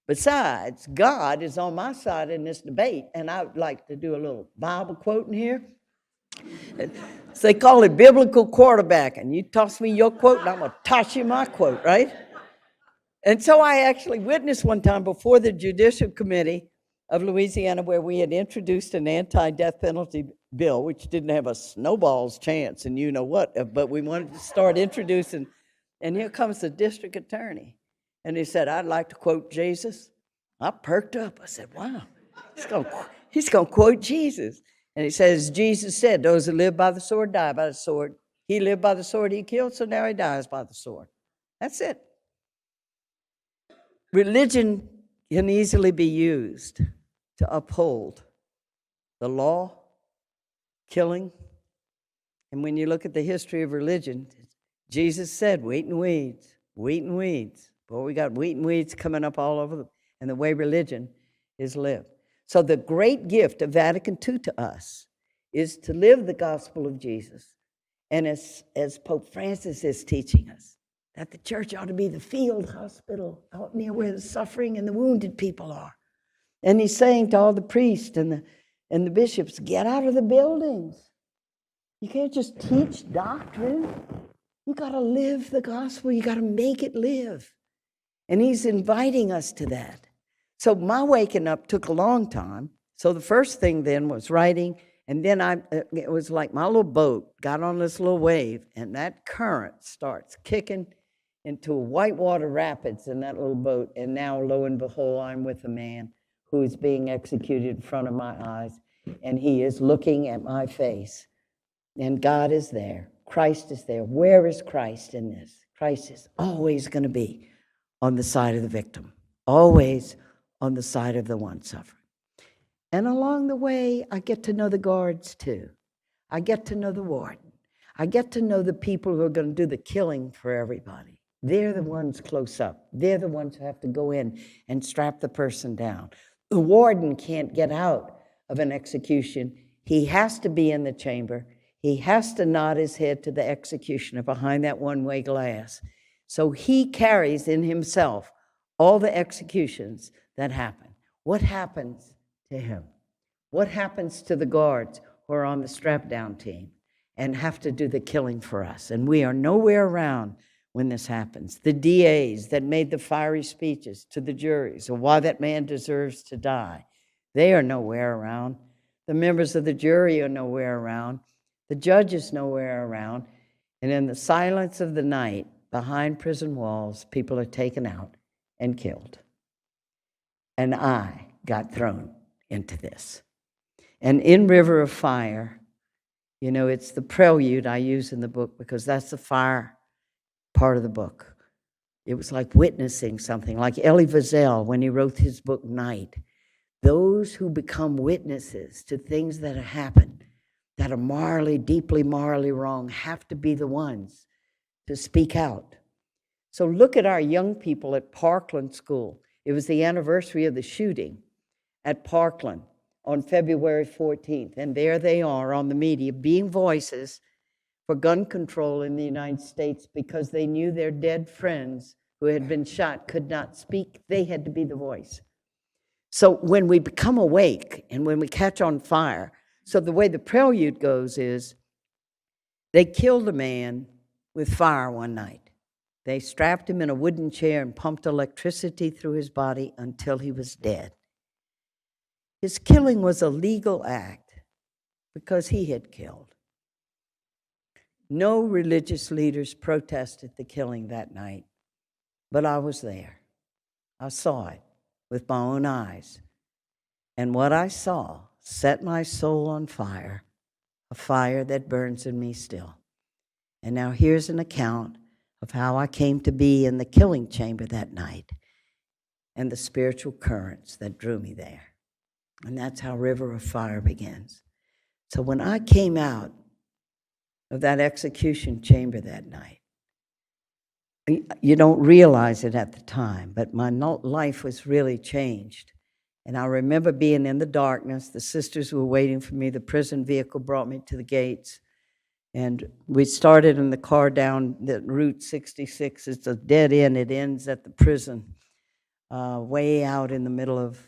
besides, God is on my side in this debate. And I would like to do a little Bible quoting here. So they call it biblical quarterbacking. You toss me your quote and I'm going to toss you my quote, right? And so I actually witnessed one time before the Judicial Committee of Louisiana, where we had introduced an anti-death penalty bill, which didn't have a snowball's chance, and you know what, but we wanted to start introducing, and here comes the district attorney, and he said, I'd like to quote Jesus. I perked up. I said, wow, he's going to quote Jesus. And he says, Jesus said, those who live by the sword die by the sword. He lived by the sword he killed, so now he dies by the sword. That's it. Religion can easily be used to uphold the law, killing. And when you look at the history of religion, Jesus said, wheat and weeds, wheat and weeds. Boy, we got wheat and weeds coming up all over, and the way religion is lived. So the great gift of Vatican II to us is to live the gospel of Jesus. And as Pope Francis is teaching us, that the church ought to be the field hospital out near where the suffering and the wounded people are. And he's saying to all the priests and the bishops, get out of the buildings. You can't just teach doctrine. You got to live the gospel. You got to make it live. And he's inviting us to that. So my waking up took a long time. So the first thing then was writing. And then it was like my little boat got on this little wave, and that current starts kicking into whitewater rapids in that little boat. And now, lo and behold, I'm with a man who is being executed in front of my eyes. And he is looking at my face. And God is there. Christ is there. Where is Christ in this? Christ is always going to be on the side of the victim. Always on the side of the one suffering. And along the way, I get to know the guards too. I get to know the warden. I get to know the people who are going to do the killing for everybody. They're the ones close up. They're the ones who have to go in and strap the person down. The warden can't get out of an execution. He has to be in the chamber. He has to nod his head to the executioner behind that one-way glass. So he carries in himself all the executions that happen. What happens to him? What happens to the guards who are on the strap-down team and have to do the killing for us? And we are nowhere around when this happens. The DAs that made the fiery speeches to the juries of why that man deserves to die, they are nowhere around. The members of the jury are nowhere around. The judge is nowhere around. And in the silence of the night, behind prison walls, people are taken out and killed. And I got thrown into this. And in River of Fire, you know, it's the prelude I use in the book because that's the fire part of the book. It was like witnessing something, like Elie Wiesel when he wrote his book, Night. Those who become witnesses to things that have happened, that are morally, deeply morally wrong, have to be the ones to speak out. So look at our young people at Parkland School. It was the anniversary of the shooting at Parkland on February 14th, and there they are on the media being voices for gun control in the United States because they knew their dead friends who had been shot could not speak. They had to be the voice. So when we become awake and when we catch on fire, so the way the prelude goes is they killed a man with fire one night. They strapped him in a wooden chair and pumped electricity through his body until he was dead. His killing was a legal act because he had killed. No religious leaders protested the killing that night, but I was there. I saw it with my own eyes. And what I saw set my soul on fire, a fire that burns in me still. And now here's an account of how I came to be in the killing chamber that night and the spiritual currents that drew me there. And that's how River of Fire begins. So when I came out of that execution chamber that night, you don't realize it at the time, but my life was really changed. And I remember being in the darkness. The sisters were waiting for me. The prison vehicle brought me to the gates. And we started in the car down the Route 66. It's a dead end. It ends at the prison, way out in the middle of,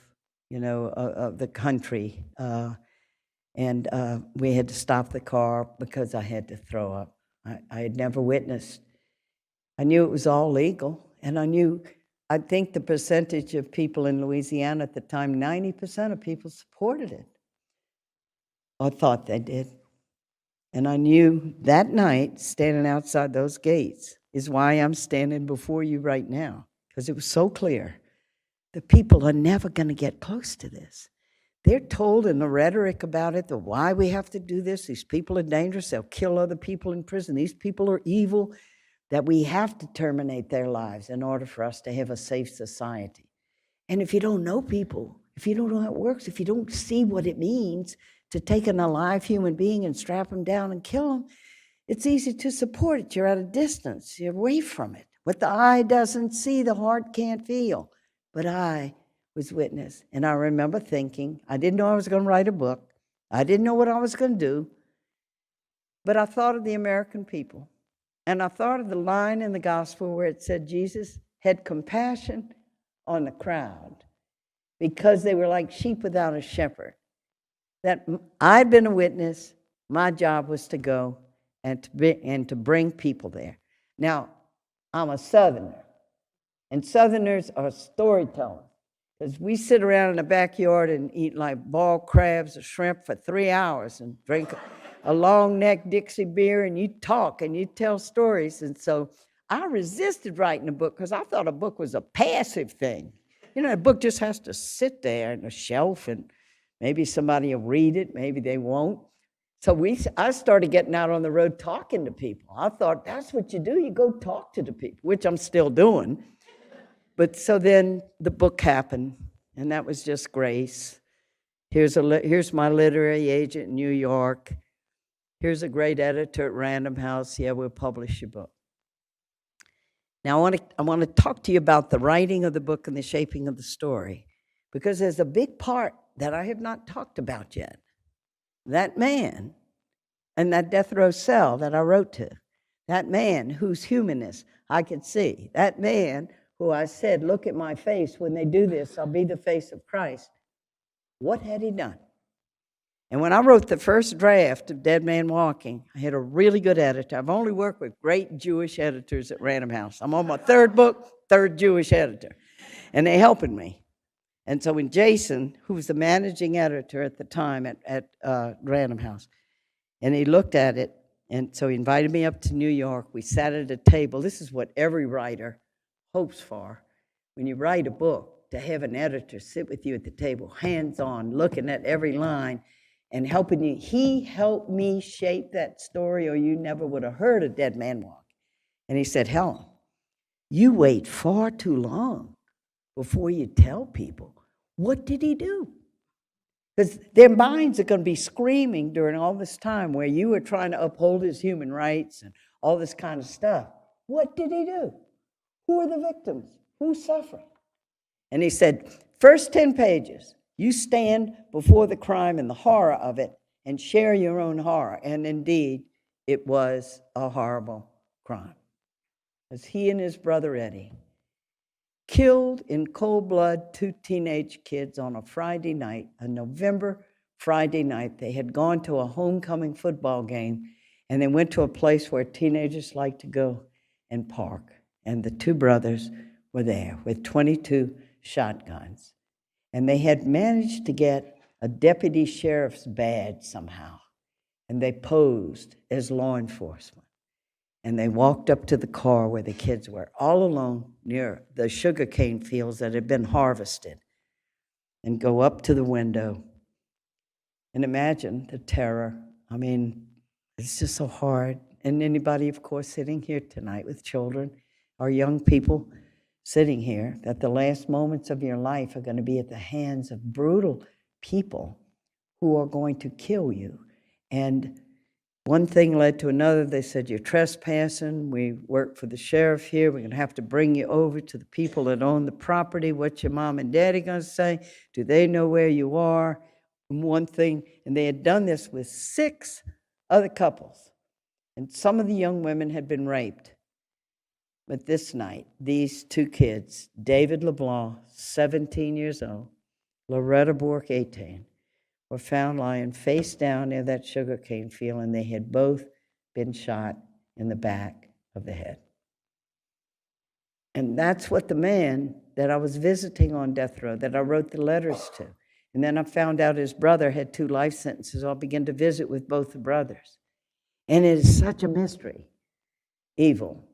of the country. And we had to stop the car because I had to throw up. I had never witnessed. I knew it was all legal, and I think the percentage of people in Louisiana at the time, 90% of people supported it, or thought they did. And I knew that night, standing outside those gates, is why I'm standing before you right now, because it was so clear. The people are never going to get close to this. They're told in the rhetoric about it, the why we have to do this, these people are dangerous, they'll kill other people in prison, these people are evil, that we have to terminate their lives in order for us to have a safe society. And if you don't know people, if you don't know how it works, if you don't see what it means to take an alive human being and strap him down and kill him, it's easy to support it. You're at a distance, you're away from it. What the eye doesn't see, the heart can't feel. But I was witness, and I remember thinking, I didn't know I was going to write a book. I didn't know what I was going to do, but I thought of the American people. And I thought of the line in the gospel where it said Jesus had compassion on the crowd because they were like sheep without a shepherd. That I'd been a witness, my job was to go and to bring people there. Now, I'm a Southerner, and Southerners are storytellers, because we sit around in the backyard and eat like boiled crabs or shrimp for 3 hours and drink a long neck Dixie beer, and you talk and you tell stories. And so I resisted writing a book because I thought a book was a passive thing. A book just has to sit there on a shelf, and maybe somebody will read it, maybe they won't. So I started getting out on the road talking to people. I thought that's what you do, you go talk to the people, which I'm still doing. But so then the book happened, and that was just grace. Here's my literary agent in New York. Here's a great editor at Random House. Yeah, we'll publish your book. Now, I want to talk to you about the writing of the book and the shaping of the story, because there's a big part that I have not talked about yet. That man in that death row cell that I wrote to, that man whose humanness I could see, that man who I said, look at my face, when they do this, I'll be the face of Christ. What had he done? And when I wrote the first draft of Dead Man Walking, I had a really good editor. I've only worked with great Jewish editors at Random House. I'm on my third book, third Jewish editor. And they're helping me. And so when Jason, who was the managing editor at the time at Random House, and he looked at it, and so he invited me up to New York. We sat at a table. This is what every writer hopes for. When you write a book, to have an editor sit with you at the table, hands-on, looking at every line, and helping you. He helped me shape that story, or you never would have heard of Dead Man Walk. And he said, Helen, you wait far too long before you tell people. What did he do? Because their minds are going to be screaming during all this time where you were trying to uphold his human rights and all this kind of stuff. What did he do? Who are the victims? Who's suffering? And he said, first 10 pages, you stand before the crime and the horror of it and share your own horror. And indeed, it was a horrible crime. As he and his brother Eddie killed in cold blood 2 teenage kids on a Friday night, a November Friday night. They had gone to a homecoming football game, and they went to a place where teenagers like to go and park. And the 2 brothers were there with 22 shotguns. And they had managed to get a deputy sheriff's badge somehow. And they posed as law enforcement. And they walked up to the car where the kids were, all alone near the sugarcane fields that had been harvested, and go up to the window. And imagine the terror. I mean, it's just so hard. And anybody, of course, sitting here tonight with children, or young people sitting here, that the last moments of your life are going to be at the hands of brutal people who are going to kill you. And one thing led to another. They said, you're trespassing. We work for the sheriff here. We're going to have to bring you over to the people that own the property. What's your mom and daddy going to say? Do they know where you are? And one thing, and they had done this with 6 other couples. And some of the young women had been raped. But this night, these 2 kids, David LeBlanc, 17 years old, Loretta Bourque, 18, were found lying face down near that sugarcane field, and they had both been shot in the back of the head. And that's what the man that I was visiting on death row, that I wrote the letters to. And then I found out his brother had 2 life sentences. I began to visit with both the brothers. And it is such a mystery, evil,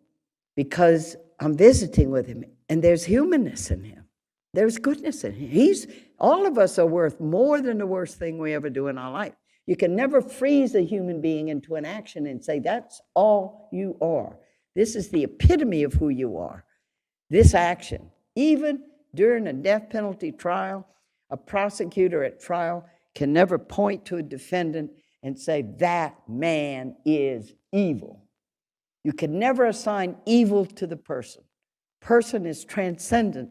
because I'm visiting with him, and there's humanness in him. There's goodness in him. All of us are worth more than the worst thing we ever do in our life. You can never freeze a human being into an action and say, that's all you are. This is the epitome of who you are. This action, even during a death penalty trial, a prosecutor at trial can never point to a defendant and say, that man is evil. You can never assign evil to the person. Person is transcendent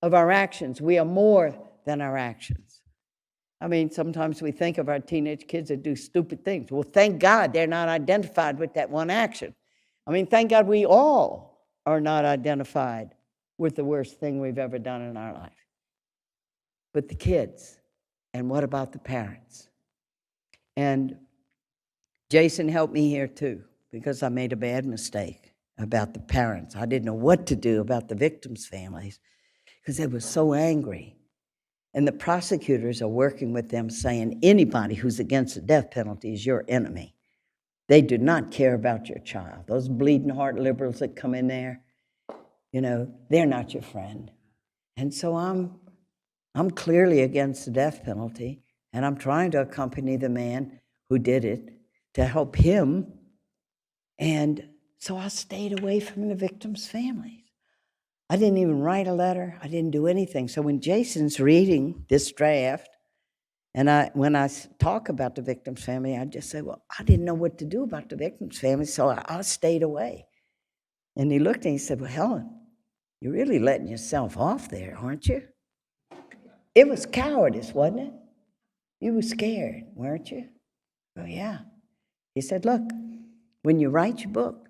of our actions. We are more than our actions. I mean, sometimes we think of our teenage kids that do stupid things. Well, thank God they're not identified with that one action. I mean, thank God we all are not identified with the worst thing we've ever done in our life. But the kids, and what about the parents? And Jason helped me here too, because I made a bad mistake about the parents. I didn't know what to do about the victims' families because they were so angry. And the prosecutors are working with them saying anybody who's against the death penalty is your enemy. They do not care about your child. Those bleeding heart liberals that come in there, they're not your friend. And so I'm clearly against the death penalty, and I'm trying to accompany the man who did it to help him. And so I stayed away from the victims' families. I didn't even write a letter. I didn't do anything. So when Jason's reading this draft, and when I talk about the victim's family, I just say, well, I didn't know what to do about the victim's family, so I stayed away. And he looked and he said, well, Helen, you're really letting yourself off there, aren't you? It was cowardice, wasn't it? You were scared, weren't you? Oh, yeah. He said, look, when you write your book,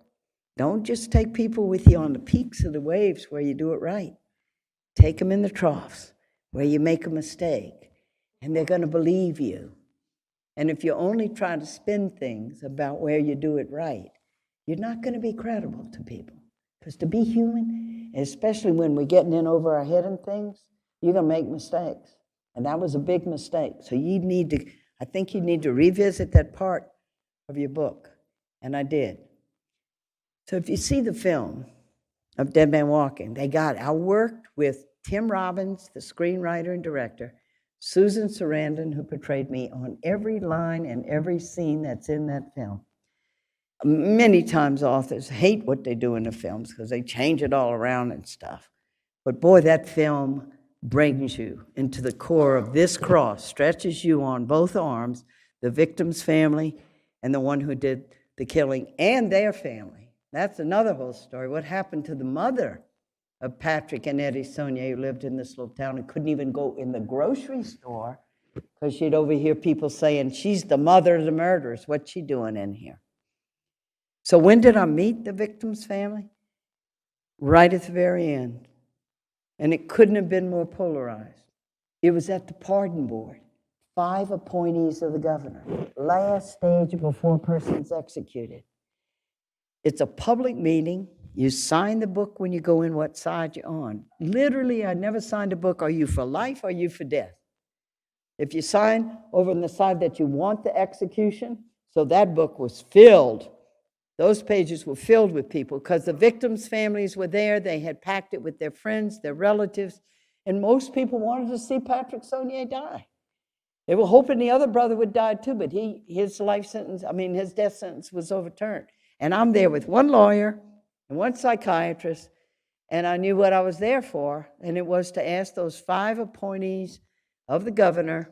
don't just take people with you on the peaks of the waves where you do it right. Take them in the troughs where you make a mistake, and they're going to believe you. And if you only try to spin things about where you do it right, you're not going to be credible to people. Because to be human, especially when we're getting in over our head and things, you're going to make mistakes. And that was a big mistake. So I think you need to revisit that part of your book. And I did. So if you see the film of Dead Man Walking, I worked with Tim Robbins, the screenwriter and director, Susan Sarandon, who portrayed me on every line and every scene that's in that film. Many times authors hate what they do in the films because they change it all around and stuff. But boy, that film brings you into the core of this cross, stretches you on both arms, the victim's family and the one who did the killing and their family. That's another whole story. What happened to the mother of Patrick and Eddie Saunier, who lived in this little town and couldn't even go in the grocery store because she'd overhear people saying, she's the mother of the murderers. What's she doing in here? So when did I meet the victim's family? Right at the very end. And it couldn't have been more polarized. It was at the pardon board. 5 appointees of the governor. Last stage before a person's executed. It's a public meeting. You sign the book when you go in, what side you're on. Literally, I never signed a book, are you for life or are you for death? If you sign over on the side that you want the execution, so that book was filled. Those pages were filled with people because the victims' families were there. They had packed it with their friends, their relatives, and most people wanted to see Patrick Saunier die. They were hoping the other brother would die too, but his death sentence was overturned. And I'm there with one lawyer and one psychiatrist, and I knew what I was there for, and it was to ask those 5 appointees of the governor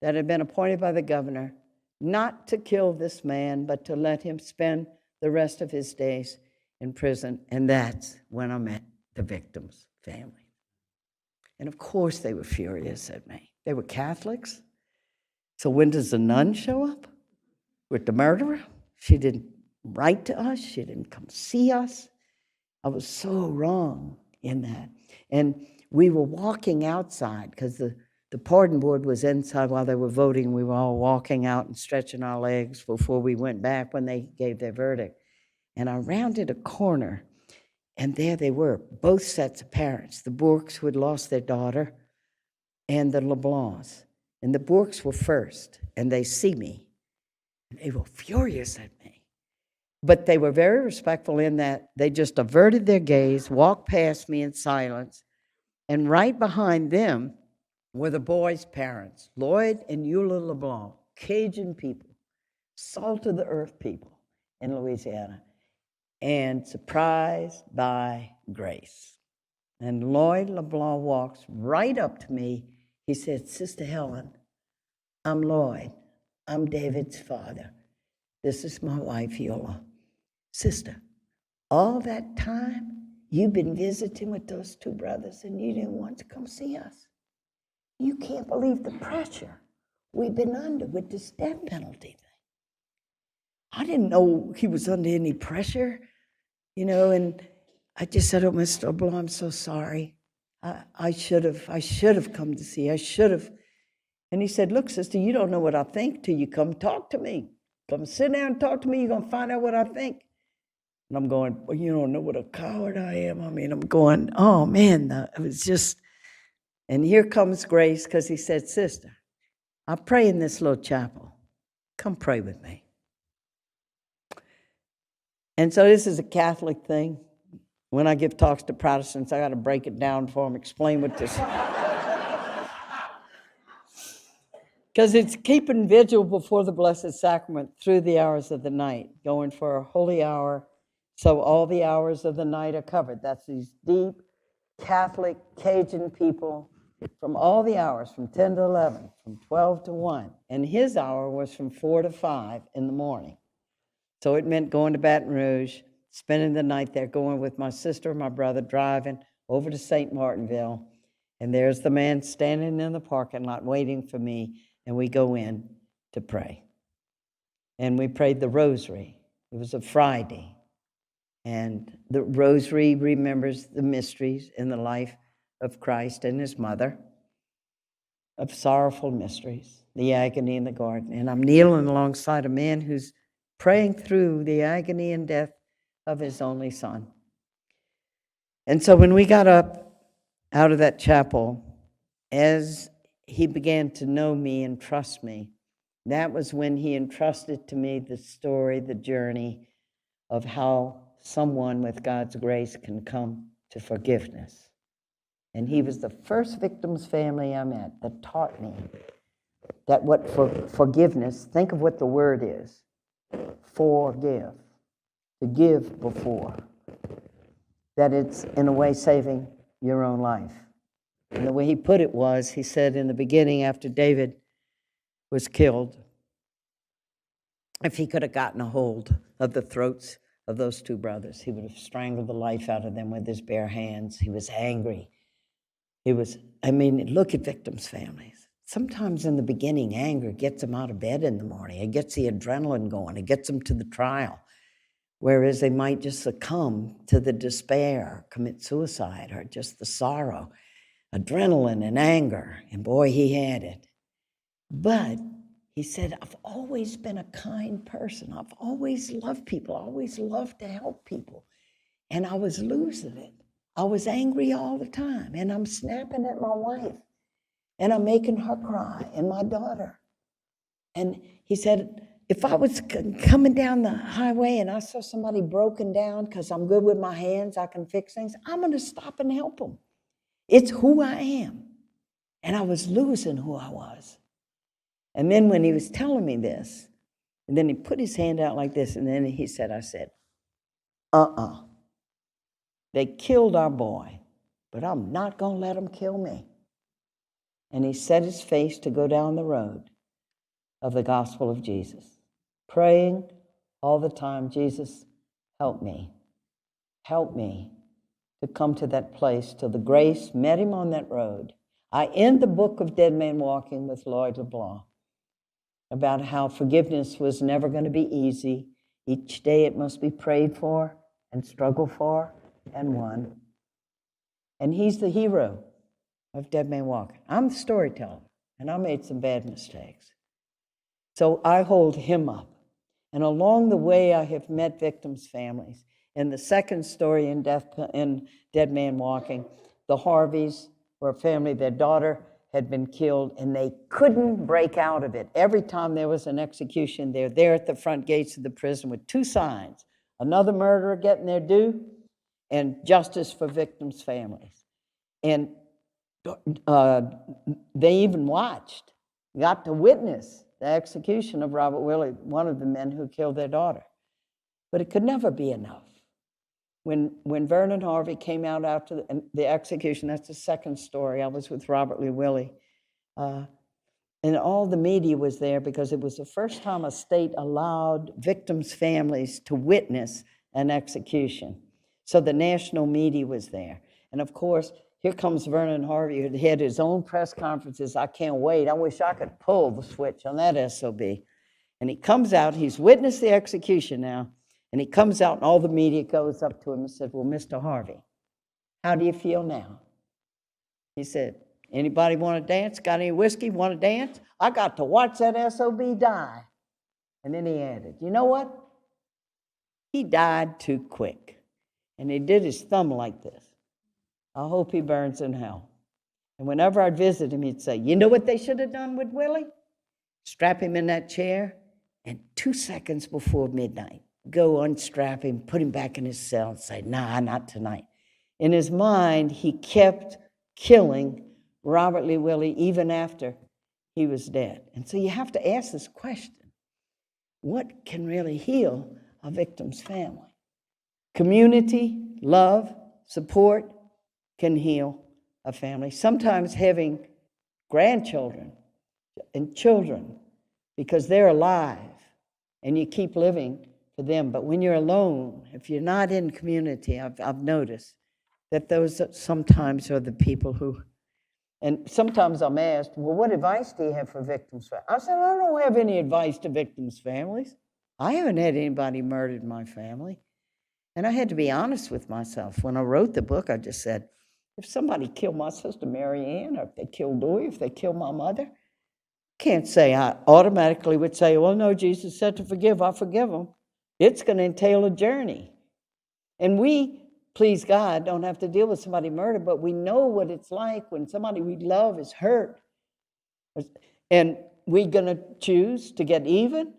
that had been appointed by the governor not to kill this man, but to let him spend the rest of his days in prison. And that's when I met the victim's family. And of course they were furious at me. They were Catholics. So when does the nun show up with the murderer? She didn't write to us. She didn't come see us. I was so wrong in that. And we were walking outside because the pardon board was inside while they were voting. We were all walking out and stretching our legs before we went back when they gave their verdict. And I rounded a corner, and there they were, both sets of parents, the Bourques who had lost their daughter and the LeBlancs. And the Bourques were first, and they see me. And they were furious at me. But they were very respectful in that they just averted their gaze, walked past me in silence, and right behind them were the boys' parents, Lloyd and Eula LeBlanc, Cajun people, salt of the earth people in Louisiana, and surprised by grace. And Lloyd LeBlanc walks right up to me. He said, Sister Helen, I'm Lloyd. I'm David's father. This is my wife, Eula. Sister, all that time you've been visiting with those 2 brothers and you didn't want to come see us. You can't believe the pressure we've been under with this death penalty thing. I didn't know he was under any pressure, and I just said, oh, Mr. LeBlanc, I'm so sorry. I should have come to see. I should have. And he said, look, sister, you don't know what I think till you come talk to me. Come sit down and talk to me. You're going to find out what I think. And I'm going, well, you don't know what a coward I am. I'm going, oh, man, it was just. And here comes grace because he said, sister, I pray in this little chapel. Come pray with me. And so this is a Catholic thing. When I give talks to Protestants, I got to break it down for them, explain what this. Because it's keeping vigil before the Blessed Sacrament through the hours of the night, going for a holy hour, so all the hours of the night are covered. That's these deep Catholic Cajun people from all the hours, from 10 to 11, from 12 to 1. And his hour was from 4 to 5 in the morning. So it meant going to Baton Rouge, spending the night there, going with my sister and my brother, driving over to St. Martinville. And there's the man standing in the parking lot waiting for me, and we go in to pray. And we prayed the rosary. It was a Friday. And the rosary remembers the mysteries in the life of Christ and his mother, of sorrowful mysteries, the agony in the garden. And I'm kneeling alongside a man who's praying through the agony and death of his only son. And so when we got up out of that chapel, as he began to know me and trust me, that was when he entrusted to me the story, the journey of how someone with God's grace can come to forgiveness. And he was the first victim's family I met that taught me that what forgiveness, think of what the word is, forgive, to give before, that it's in a way saving your own life. And the way he put it was, he said in the beginning after David was killed, if he could have gotten a hold of the throats of those two brothers. He would have strangled the life out of them with his bare hands. He was angry. Look at victims' families. Sometimes in the beginning, anger gets them out of bed in the morning. It gets the adrenaline going. It gets them to the trial. Whereas they might just succumb to the despair, commit suicide, or just the sorrow. Adrenaline and anger, and boy, he had it. But he said, I've always been a kind person. I've always loved people. I always loved to help people. And I was losing it. I was angry all the time, and I'm snapping at my wife, and I'm making her cry, and my daughter. And he said, if I was coming down the highway and I saw somebody broken down because I'm good with my hands, I can fix things, I'm going to stop and help them. It's who I am. And I was losing who I was. And then when he was telling me this, and then he put his hand out like this, and then he said, they killed our boy, but I'm not going to let them kill me. And he set his face to go down the road of the gospel of Jesus, praying all the time, Jesus, help me to come to that place till the grace met him on that road. I end the book of Dead Man Walking with Lloyd LeBlanc about how forgiveness was never going to be easy. Each day it must be prayed for and struggled for and won. And he's the hero of Dead Man Walking. I'm the storyteller, and I made some bad mistakes. So I hold him up. And along the way, I have met victims' families. In the second story in Dead Man Walking, the Harveys were a family, their daughter had been killed, and they couldn't break out of it. Every time there was an execution, they're there at the front gates of the prison with two signs: another murderer getting their due, and justice for victims' families. And they even got to witness the execution of Robert Willie, one of the men who killed their daughter. But it could never be enough. When Vernon Harvey came out after the execution, that's the second story, I was with Robert Lee Willie, and all the media was there because it was the first time a state allowed victims' families to witness an execution. So the national media was there. And of course, here comes Vernon Harvey, who had his own press conferences. I can't wait. I wish I could pull the switch on that SOB. And he comes out, he's witnessed the execution now, and he comes out and all the media goes up to him and said, well, Mr. Harvey, how do you feel now? He said, anybody want to dance? Got any whiskey? Want to dance? I got to watch that SOB die. And then he added, you know what? He died too quick. And he did his thumb like this. I hope he burns in hell. And whenever I'd visit him, he'd say, you know what they should have done with Willie? Strap him in that chair, and 2 seconds before midnight, go unstrap him, put him back in his cell, and say, nah, not tonight. In his mind, he kept killing Robert Lee Willie even after he was dead. And so you have to ask this question: what can really heal a victim's family? Community, love, support can heal a family. Sometimes having grandchildren and children, because they're alive and you keep living for them. But when you're alone, if you're not in community, I've noticed that those sometimes are the people who, and sometimes I'm asked, well, what advice do you have for victims' families? I said, I don't have any advice to victims' families. I haven't had anybody murdered in my family. And I had to be honest with myself. When I wrote the book, I just said, if somebody killed my sister Mary Ann, or if they killed Louis, if they killed my mother, can't say I automatically would say, well, no, Jesus said to forgive, I forgive them. It's going to entail a journey. And we, please God, don't have to deal with somebody murdered, but we know what it's like when somebody we love is hurt. And we're going to choose to get even,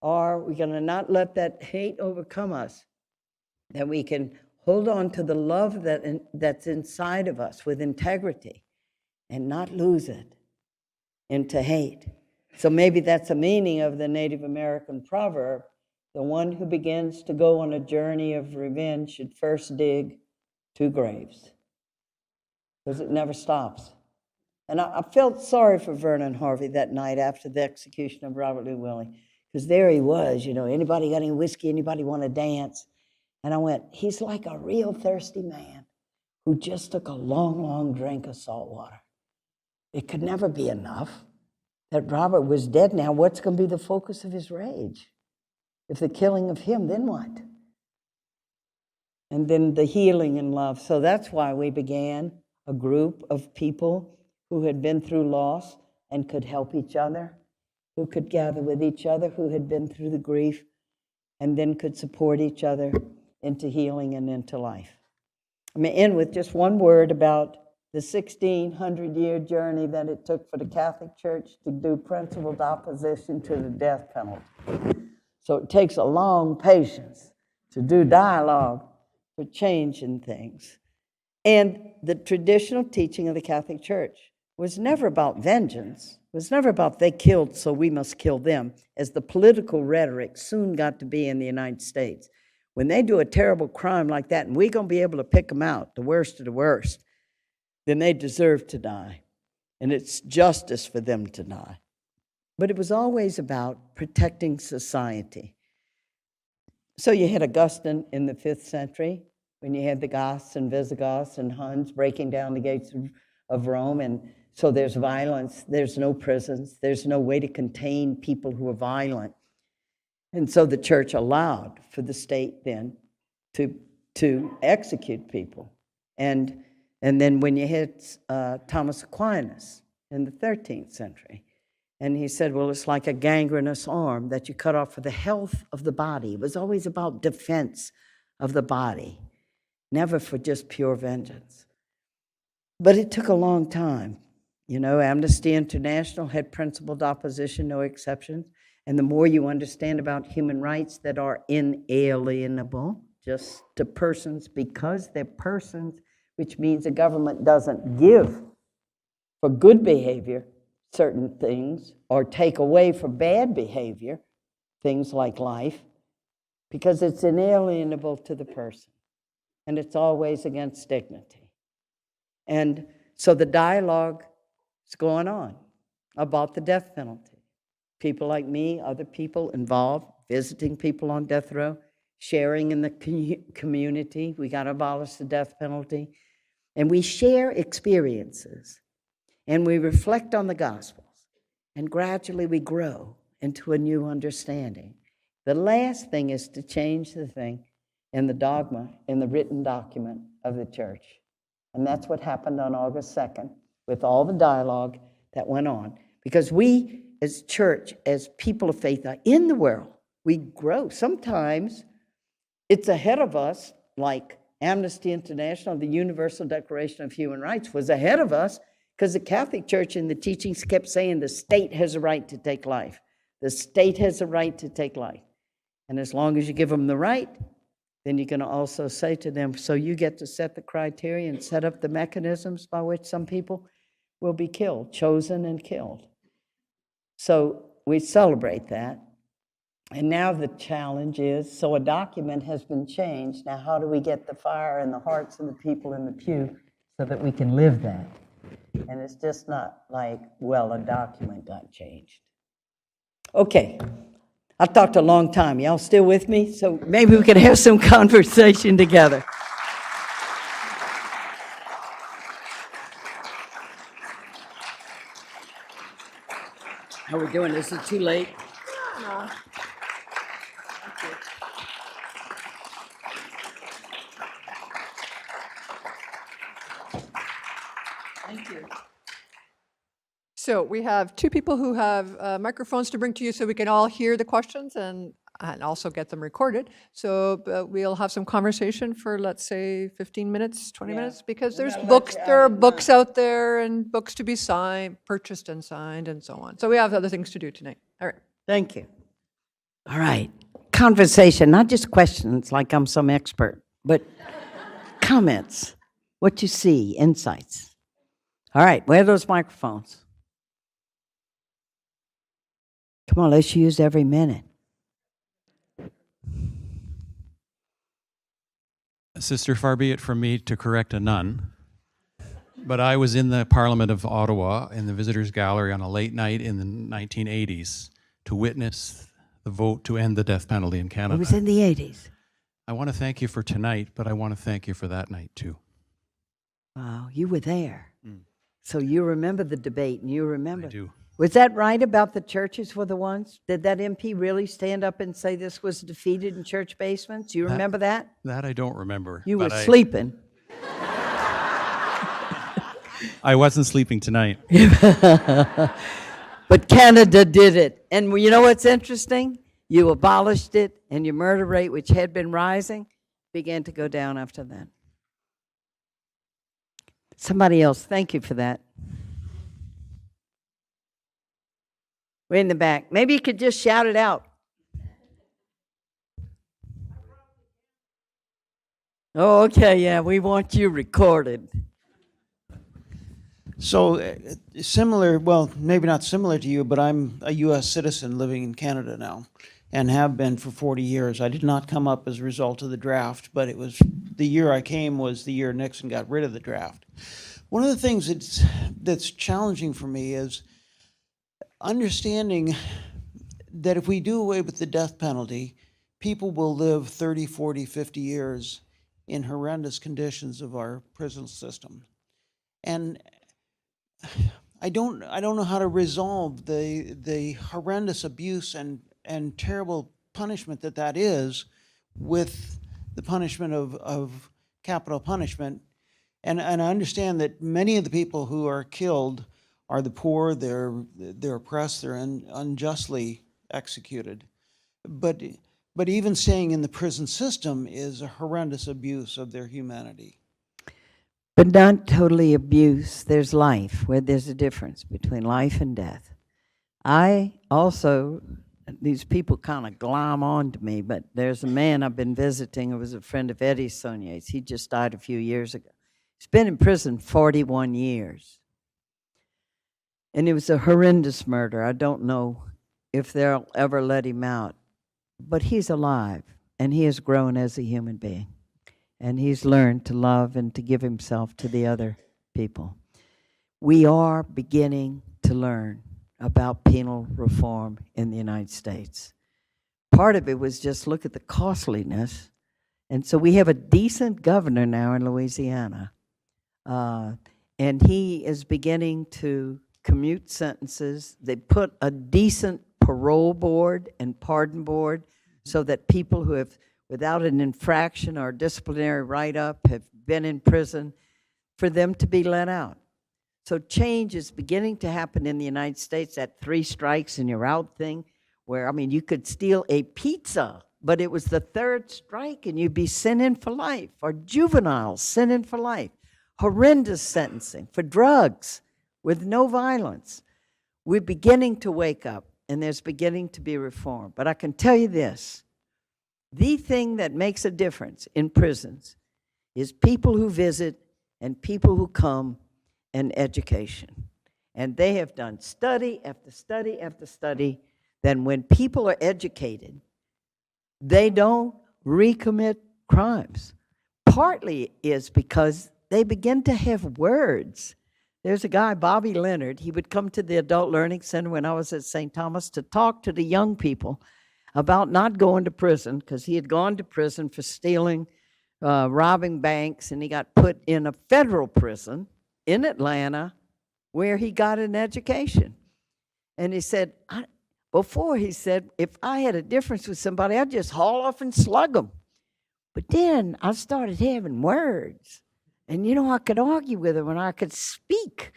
or we're going to not let that hate overcome us, that we can hold on to the love that's inside of us with integrity and not lose it into hate. So maybe that's a meaning of the Native American proverb: the one who begins to go on a journey of revenge should first dig 2 graves, because it never stops. And I felt sorry for Vernon Harvey that night after the execution of Robert Lee Willie, because there he was, anybody got any whiskey, anybody want to dance? And I went, he's like a real thirsty man who just took a long, long drink of salt water. It could never be enough that Robert was dead now. What's going to be the focus of his rage? If the killing of him, then what? And then the healing and love. So that's why we began a group of people who had been through loss and could help each other, who could gather with each other, who had been through the grief, and then could support each other into healing and into life. I'm going to end with just one word about the 1,600-year journey that it took for the Catholic Church to do principled opposition to the death penalty. So it takes a long patience to do dialogue for changing things. And the traditional teaching of the Catholic Church was never about vengeance. It was never about they killed, so we must kill them, as the political rhetoric soon got to be in the United States. When they do a terrible crime like that, and we're going to be able to pick them out, the worst of the worst, then they deserve to die. And it's justice for them to die. But it was always about protecting society. So you had Augustine in the 5th century, when you had the Goths and Visigoths and Huns breaking down the gates of Rome. And so there's violence, there's no prisons, there's no way to contain people who are violent. And so the church allowed for the state then to execute people. And then when you had Thomas Aquinas in the 13th century, and he said, well, it's like a gangrenous arm that you cut off for the health of the body. It was always about defense of the body, never for just pure vengeance. But it took a long time. Amnesty International had principled opposition, no exceptions. And the more you understand about human rights that are inalienable, just to persons because they're persons, which means the government doesn't give for good behavior certain things or take away for bad behavior, things like life, because it's inalienable to the person. And it's always against dignity. And so the dialogue is going on about the death penalty. People like me, other people involved, visiting people on death row, sharing in the community. We got to abolish the death penalty. And we share experiences. And we reflect on the Gospels. And gradually we grow into a new understanding. The last thing is to change the thing in the dogma, in the written document of the church. And that's what happened on August 2nd with all the dialogue that went on. Because we, as church, as people of faith, are in the world. We grow. Sometimes it's ahead of us, like Amnesty International, the Universal Declaration of Human Rights was ahead of us because the Catholic Church in the teachings kept saying the state has a right to take life. The state has a right to take life. And as long as you give them the right, then you're going to also say to them, so you get to set the criteria and set up the mechanisms by which some people will be killed, chosen and killed. So we celebrate that. And now the challenge is, so a document has been changed. Now how do we get the fire in the hearts of the people in the pew so that we can live that? And it's just not like, well, a document got changed. Okay, I talked a long time. Y'all still with me? So maybe we can have some conversation together. How are we doing? Is it too late? No. Thank you. So we have two people who have microphones to bring to you so we can all hear the questions and also get them recorded. So we'll have some conversation for, let's say, 15 minutes, 20 minutes, because And there's that'll let books, you there out are at night. books out there and books to be signed, purchased and signed and so on. So we have other things to do tonight. All right. Thank you. All right. Conversation, not just questions like I'm some expert, but comments, what you see, insights. All right, where are those microphones? Come on, let's use every minute. Sister, far be it from me to correct a nun, but I was in the Parliament of Ottawa in the Visitors Gallery on a late night in the 1980s to witness the vote to end the death penalty in It Canada. was in the 80s. I want to thank you for tonight, but I want to thank you for that night too. Wow, you were there. So you remember the debate, and you remember. I do. Was that right about the churches were the ones? Did that MP really stand up and say this was defeated in church basements? You remember that? That I don't remember. You were but sleeping. I wasn't sleeping tonight. But Canada did it. And you know what's interesting? You abolished it, and your murder rate, which had been rising, began to go down after that. Somebody else, thank you for that. Way in the back. Maybe you could just shout it out. Oh, okay, yeah, we want you recorded. So similar, well, maybe not similar to you, but I'm a U.S. citizen living in Canada now and have been for 40 years. I did not come up as a result of the draft, but it was the year I came was the year Nixon got rid of the draft. One of the things that's challenging for me is understanding that if we do away with the death penalty, people will live 30, 40, 50 years in horrendous conditions of our prison system. And I don't know how to resolve the horrendous abuse and terrible punishment that is with the punishment of capital punishment. And I understand that many of the people who are killed are the poor, they're oppressed, they're unjustly executed. But even staying in the prison system is a horrendous abuse of their humanity. But not totally abuse. There's life, where there's a difference between life and death. I also, these people kind of glom on to me, but there's a man I've been visiting who was a friend of Eddie Saulnier's. He just died a few years ago. He's been in prison 41 years. And it was a horrendous murder. I don't know if they'll ever let him out. But he's alive, and he has grown as a human being. And he's learned to love and to give himself to the other people. We are beginning to learn about penal reform in the United States. Part of it was just look at the costliness. And so we have a decent governor now in Louisiana. And he is beginning to commute sentences. They put a decent parole board and pardon board so that people who have, without an infraction or disciplinary write-up, have been in prison, for them to be let out. So change is beginning to happen in the United States, that 3 strikes and you're out thing, where, I mean, you could steal a pizza, but it was the 3rd strike and you'd be sent in for life, or juveniles sent in for life. Horrendous sentencing for drugs with no violence. We're beginning to wake up, and there's beginning to be reform. But I can tell you this, the thing that makes a difference in prisons is people who visit and people who come, and education. And they have done study after study after study. Then when people are educated, they don't recommit crimes. Partly is because they begin to have words. There's a guy, Bobby Leonard, he would come to the Adult Learning Center when I was at St. Thomas to talk to the young people about not going to prison, because he had gone to prison for stealing, robbing banks, and he got put in a federal prison in Atlanta where he got an education. And he said, before he said, if I had a difference with somebody, I'd just haul off and slug them. But then I started having words. And you know, I could argue with him and I could speak.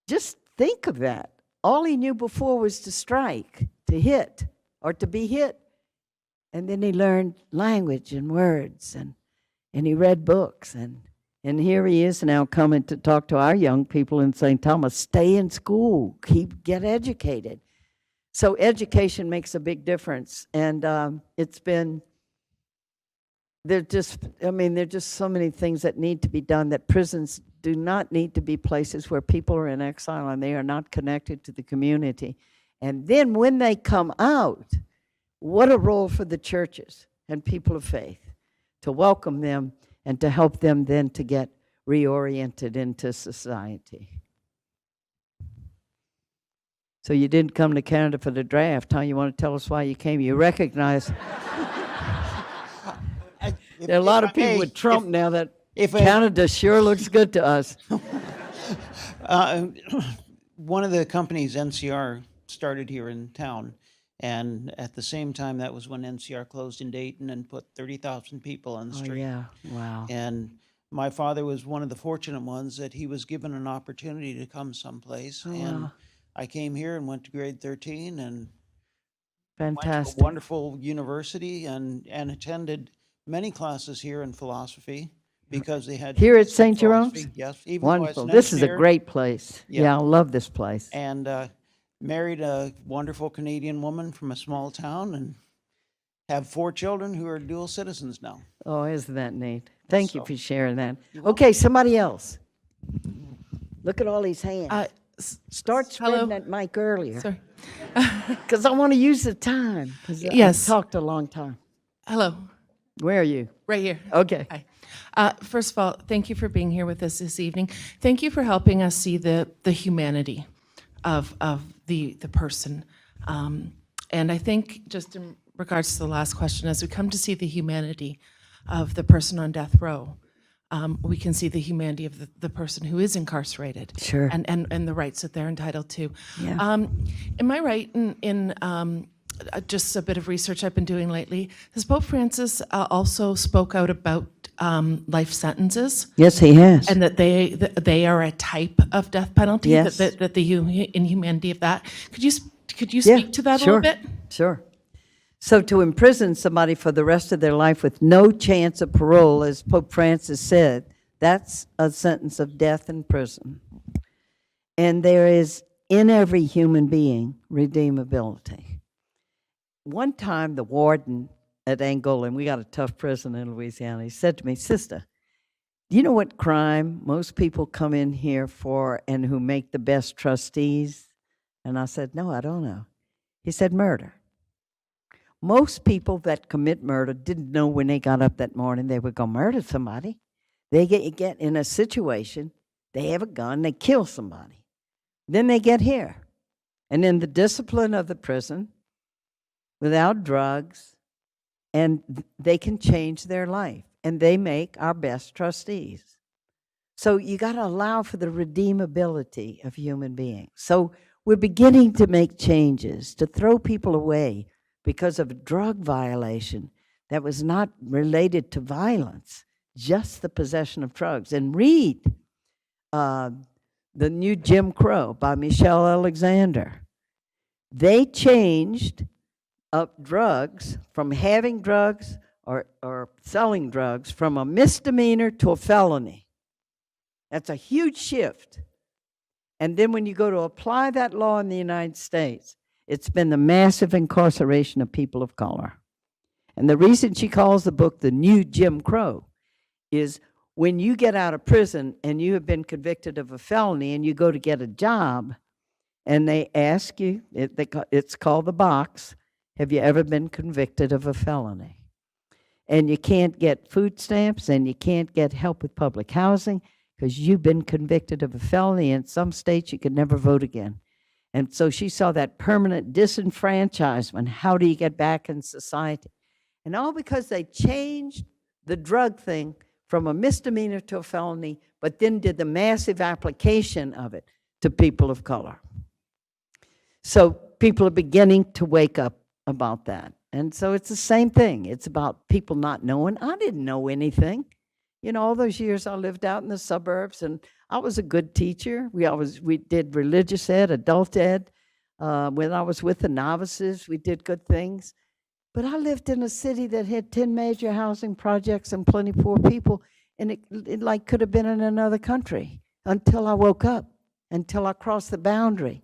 Just think of that. All he knew before was to strike, to hit, or to be hit. And then he learned language and words, and he read books. And here he is now coming to talk to our young people in St. Thomas. Stay in school, get educated. So education makes a big difference. And it's been, there are just so many things that need to be done, that prisons do not need to be places where people are in exile and they are not connected to the community. And then when they come out, what a role for the churches and people of faith to welcome them and to help them then to get reoriented into society. So you didn't come to Canada for the draft, huh? You want to tell us why you came? You recognize there are a lot of people with Trump now that Canada sure looks good to us. One of the companies, NCR, started here in town, and at the same time, that was when NCR closed in Dayton and put 30,000 people on the Oh, street. yeah, wow. And my father was one of the fortunate ones that he was given an opportunity to come someplace. And wow. I came here and went to grade 13 and went to a Fantastic. wonderful university and attended many classes here in philosophy because they had Here at some St. Jerome's? philosophy. Yes, even though I was Wonderful. an This is a engineer. great place. Yeah. Yeah, I love this place. And married a wonderful Canadian woman from a small town and have 4 children who are dual citizens now. Oh, isn't that neat? Thank you So- for sharing that. Okay, somebody else. Look at all these hands. Start spreading hello. that mic earlier, Sorry. because I want to use the time, because Yes. I've talked a long time. Hello, Where are you? right here. Okay. Hi. First of all, thank you for being here with us this evening. Thank you for helping us see the humanity of the person. And I think just in regards to the last question, as we come to see the humanity of the person on death row, we can see the humanity of the person who is incarcerated. Sure. And the rights that they're entitled to. Yeah. Am I right in just a bit of research I've been doing lately? Has Pope Francis also spoke out about life sentences, Yes, he has. and that they are a type of death penalty? Yes. That the inhumanity of that. Could you Yeah, speak to that a sure, little bit? Sure. So to imprison somebody for the rest of their life with no chance of parole, as Pope Francis said, that's a sentence of death in prison. And there is, in every human being, redeemability. One time, the warden at Angola, and we got a tough prison in Louisiana, he said to me, "Sister, do you know what crime most people come in here for and who make the best trustees?" And I said, "No, I don't know." He said, "Murder." Most people that commit murder didn't know when they got up that morning they were going to murder somebody. They get in a situation, they have a gun, they kill somebody. Then they get here. And in the discipline of the prison, without drugs, and they can change their life. And they make our best trustees. So you got to allow for the redeemability of human beings. So we're beginning to make changes to throw people away because of a drug violation that was not related to violence, just the possession of drugs. And read The New Jim Crow by Michelle Alexander. They changed up drugs from having drugs or selling drugs from a misdemeanor to a felony. That's a huge shift. And then when you go to apply that law in the United States, it's been the massive incarceration of people of color. And the reason she calls the book The New Jim Crow is when you get out of prison and you have been convicted of a felony and you go to get a job and they ask you, it's called the box, have you ever been convicted of a felony? And you can't get food stamps and you can't get help with public housing because you've been convicted of a felony. In some states, you could never vote again. And so she saw that permanent disenfranchisement. How do you get back in society? And all because they changed the drug thing from a misdemeanor to a felony, but then did the massive application of it to people of color. So people are beginning to wake up about that. And so it's the same thing. It's about people not knowing. I didn't know anything. You know, all those years I lived out in the suburbs, and I was a good teacher. We did religious ed, adult ed. When I was with the novices, we did good things. But I lived in a city that had 10 major housing projects and plenty poor people, and it like could have been in another country until I woke up, until I crossed the boundary.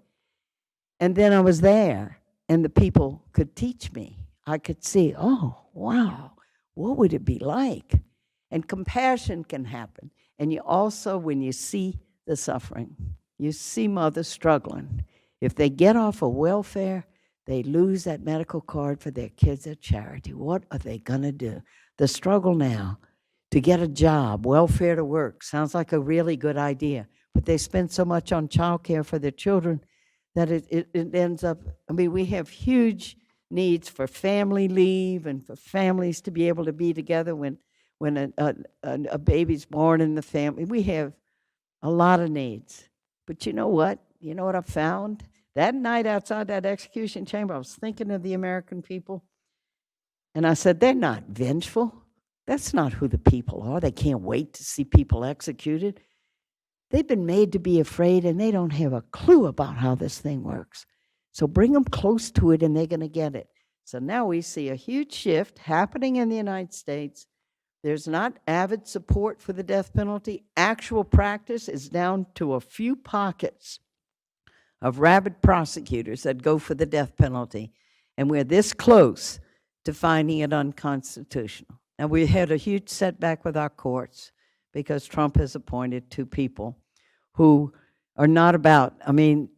And then I was there, and the people could teach me. I could see, oh, wow, what would it be like? And compassion can happen. And you also, when you see the suffering, you see mothers struggling. If they get off of welfare, they lose that medical card for their kids at charity. What are they going to do? The struggle now to get a job, welfare to work, sounds like a really good idea. But they spend so much on child care for their children that it ends up, I mean, we have huge needs for family leave and for families to be able to be together when a baby's born in the family. We have a lot of needs. But you know what? You know what I found? That night outside that execution chamber, I was thinking of the American people. And I said, they're not vengeful. That's not who the people are. They can't wait to see people executed. They've been made to be afraid, and they don't have a clue about how this thing works. So bring them close to it, and they're going to get it. So now we see a huge shift happening in the United States. There's not avid support for the death penalty. Actual practice is down to a few pockets of rabid prosecutors that go for the death penalty. And we're this close to finding it unconstitutional. And we had a huge setback with our courts because Trump has appointed two people who are not about, I mean,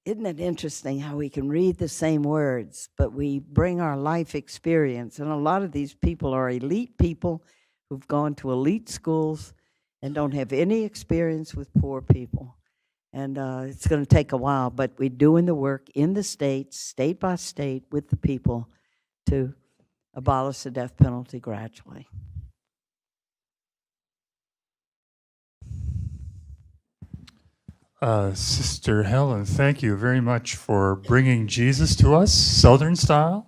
isn't it interesting how we can read the same words, but we bring our life experience. And a lot of these people are elite people who've gone to elite schools and don't have any experience with poor people. And it's going to take a while, but we're doing the work in the states, state by state, with the people to abolish the death penalty gradually. Sister Helen, thank you very much for bringing Jesus to us, Southern style.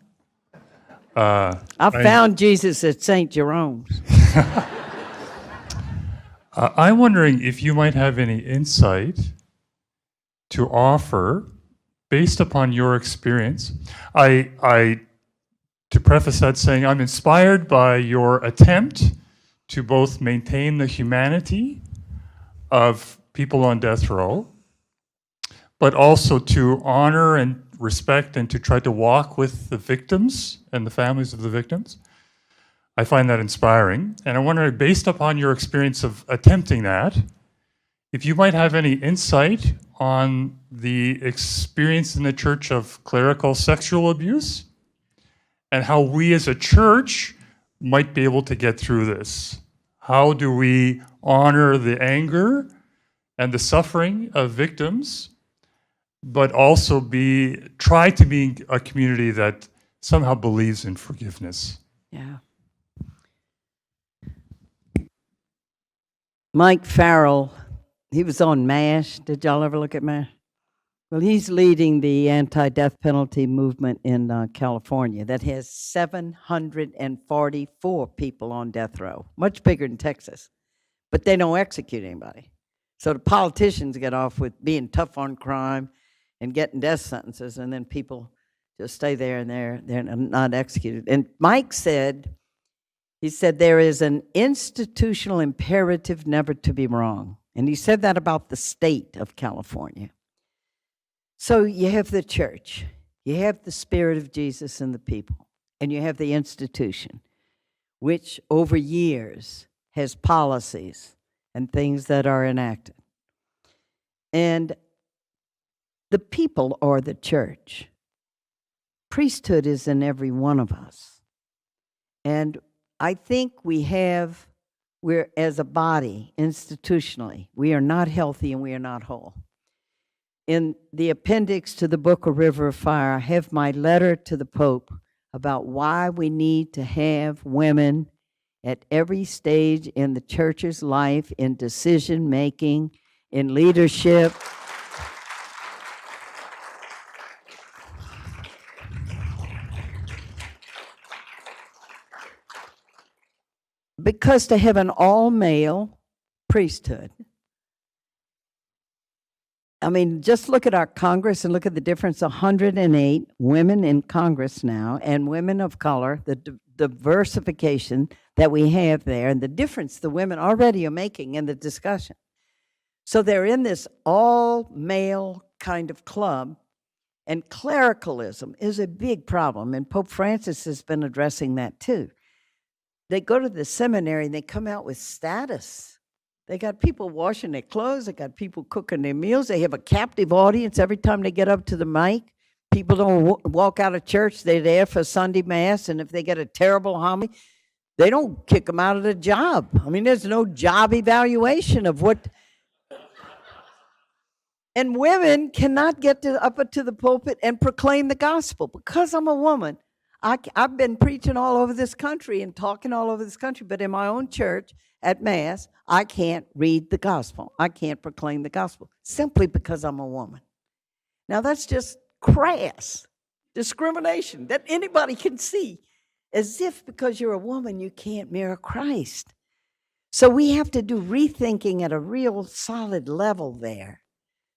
I found Jesus at St. Jerome's. I'm wondering if you might have any insight to offer based upon your experience. To preface that, saying I'm inspired by your attempt to both maintain the humanity of people on death row, but also to honor and respect and to try to walk with the victims and the families of the victims. I find that inspiring. And I wonder, based upon your experience of attempting that, if you might have any insight on the experience in the church of clerical sexual abuse and how we as a church might be able to get through this. How do we honor the anger and the suffering of victims, but also try to be a community that somehow believes in forgiveness? Yeah. Mike Farrell, he was on MASH. Did y'all ever look at MASH? Well, he's leading the anti-death penalty movement in California that has 744 people on death row, much bigger than Texas, but they don't execute anybody. So the politicians get off with being tough on crime and getting death sentences, and then people just stay there and they're not executed. And Mike said, he said, there is an institutional imperative never to be wrong. And he said that about the state of California. So you have the church, you have the Spirit of Jesus in the people, and you have the institution, which over years has policies and things that are enacted. And the people are the church. Priesthood is in every one of us. And I think we're as a body, institutionally, we are not healthy and we are not whole. In the appendix to the book of River of Fire, I have my letter to the Pope about why we need to have women at every stage in the church's life, in decision-making, in leadership. Because to have an all-male priesthood, I mean, just look at our Congress and look at the difference, 108 women in Congress now, and women of color, the diversification that we have there, and the difference the women already are making in the discussion. So they're in this all-male kind of club, and clericalism is a big problem, and Pope Francis has been addressing that too. They go to the seminary and they come out with status. They got people washing their clothes. They got people cooking their meals. They have a captive audience every time they get up to the mic. People don't walk out of church. They're there for Sunday Mass, and if they get a terrible homily, they don't kick them out of the job. I mean, there's no job evaluation of what. And women cannot get up to the pulpit and proclaim the gospel. Because I'm a woman, I've been preaching all over this country and talking all over this country, but in my own church at Mass, I can't read the gospel. I can't proclaim the gospel simply because I'm a woman. Now, that's just crass discrimination that anybody can see, as if because you're a woman, you can't mirror Christ. So we have to do rethinking at a real solid level there,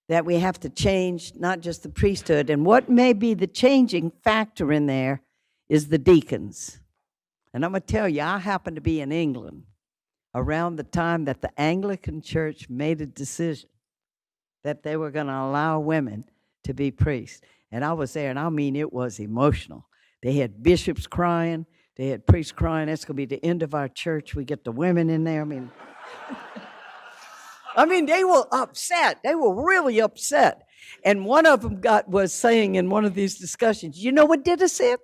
that we have to change not just the priesthood. And what may be the changing factor in there is the deacons. And I'm going to tell you, I happened to be in England around the time that the Anglican Church made a decision that they were going to allow women to be priests. And I was there, and I mean, it was emotional. They had bishops crying. They had priests crying. That's going to be the end of our church. We get the women in there. I mean, they were upset. They were really upset. And one of them was saying in one of these discussions, you know what did us in?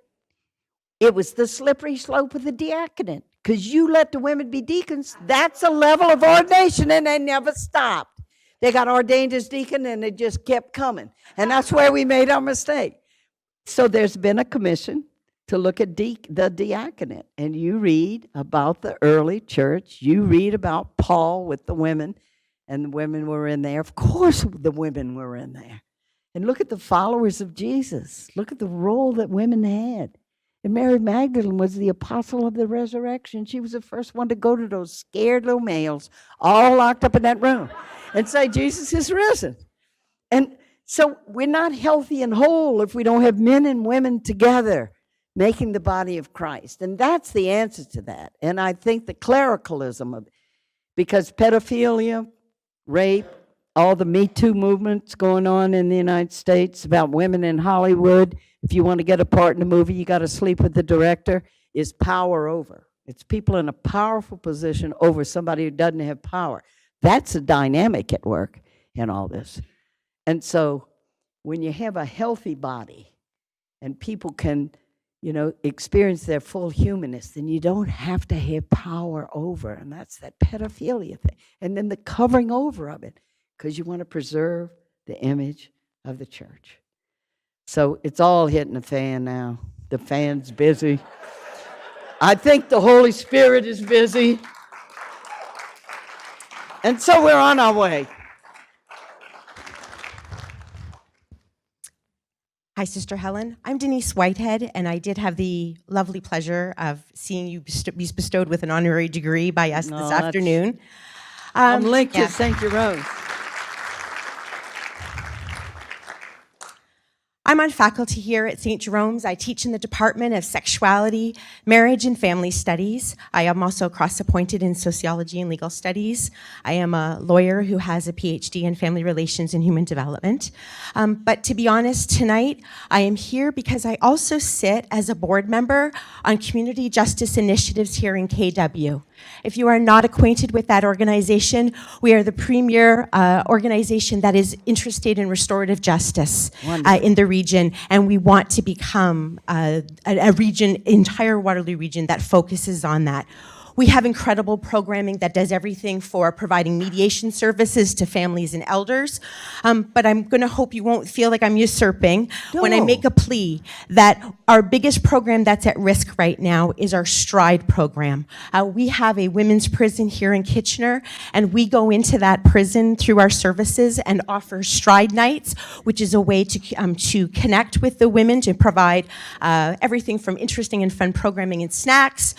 It was the slippery slope of the diaconate. Because you let the women be deacons, that's a level of ordination, and they never stopped. They got ordained as deacon, and it just kept coming. And that's where we made our mistake. So there's been a commission to look at the diaconate. And you read about the early church. You read about Paul with the women, and the women were in there. Of course the women were in there. And look at the followers of Jesus. Look at the role that women had. And Mary Magdalene was the apostle of the resurrection. She was the first one to go to those scared little males, all locked up in that room, and say, Jesus is risen. And so we're not healthy and whole if we don't have men and women together making the body of Christ. And that's the answer to that. And I think the clericalism of it, because pedophilia, rape, all the Me Too movements going on in the United States about women in Hollywood, if you want to get a part in a movie, you got to sleep with the director, is power over. It's people in a powerful position over somebody who doesn't have power. That's a dynamic at work in all this. And so when you have a healthy body and people can, experience their full humanness, then you don't have to have power over. And that's that pedophilia thing. And then the covering over of it, because you want to preserve the image of the church. So it's all hitting the fan now. The fan's busy. I think the Holy Spirit is busy. And so we're on our way. Hi, Sister Helen. I'm Denise Whitehead, and I did have the lovely pleasure of seeing you be bestowed with an honorary degree by us this afternoon. I'm linked to St. Jerome. I'm on faculty here at St. Jerome's. I teach in the Department of Sexuality, Marriage, and Family Studies. I am also cross-appointed in Sociology and Legal Studies. I am a lawyer who has a PhD in Family Relations and Human Development. But to be honest, tonight, I am here because I also sit as a board member on community justice initiatives here in KW. If you are not acquainted with that organization, we are the premier organization that is interested in restorative justice in the region, and we want to become a region, entire Waterloo region, that focuses on that. We have incredible programming that does everything for providing mediation services to families and elders. But I'm going to hope you won't feel like I'm usurping when I make a plea that our biggest program that's at risk right now is our STRIDE program. We have a women's prison here in Kitchener, and we go into that prison through our services and offer STRIDE nights, which is a way to connect with the women, to provide everything from interesting and fun programming and snacks,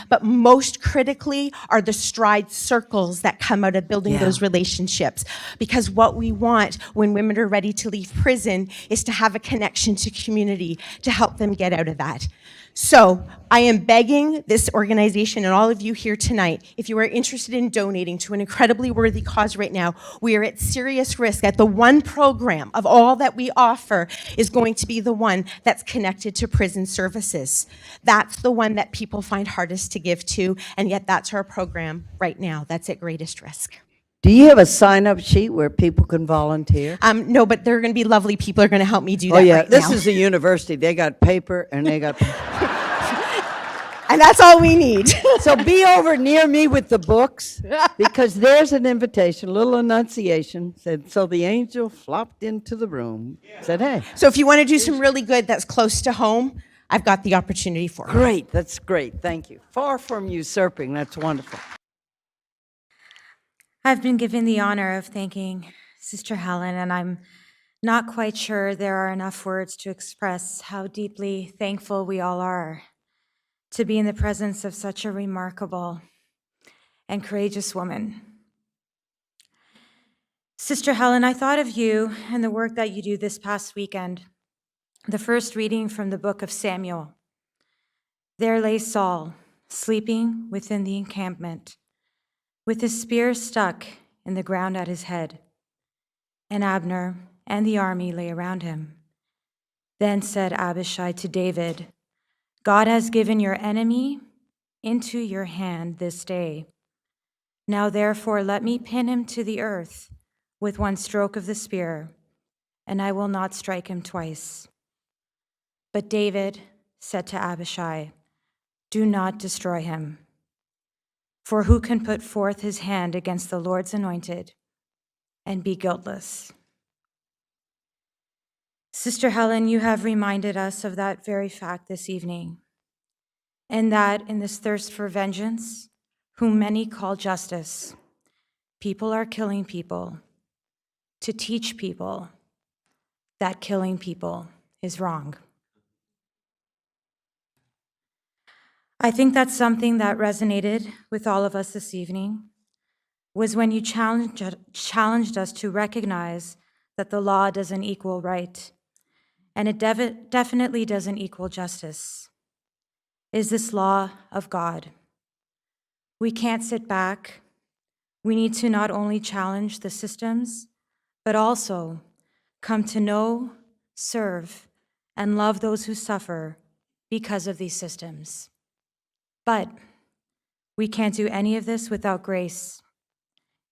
but most critically are the STRIDE circles that come out of building those relationships. Because what we want when women are ready to leave prison is to have a connection to community to help them get out of that. So I am begging this organization and all of you here tonight, if you are interested in donating to an incredibly worthy cause right now, we are at serious risk that the one program of all that we offer is going to be the one that's connected to prison services. That's the one that people find hardest to give to, and yet that's our program right now that's at greatest risk. Do you have a sign-up sheet where people can volunteer? No, but there are going to be lovely people who are going to help me do that Oh, yeah. right This now. is a university. They got paper and they got... And that's all we need. So be over near me with the books, because there's an invitation, a little annunciation, said, so the angel flopped into the room, said, hey. So if you want to do some really good that's close to home, I've got the opportunity for you. Great, that's great, thank you. Far from usurping, that's wonderful. I've been given the honor of thanking Sister Helen, and I'm not quite sure there are enough words to express how deeply thankful we all are to be in the presence of such a remarkable and courageous woman. Sister Helen, I thought of you and the work that you do this past weekend, the first reading from the book of Samuel. There lay Saul, sleeping within the encampment, with his spear stuck in the ground at his head, and Abner and the army lay around him. Then said Abishai to David, God has given your enemy into your hand this day. Now therefore let me pin him to the earth with one stroke of the spear, and I will not strike him twice. But David said to Abishai, do not destroy him. For who can put forth his hand against the Lord's anointed and be guiltless? Sister Helen, you have reminded us of that very fact this evening, and that in this thirst for vengeance, whom many call justice, people are killing people to teach people that killing people is wrong. I think that's something that resonated with all of us this evening, was when you challenged us to recognize that the law doesn't equal right, and it definitely doesn't equal justice. Is this law of God? We can't sit back. We need to not only challenge the systems, but also come to know, serve, and love those who suffer because of these systems. But we can't do any of this without grace.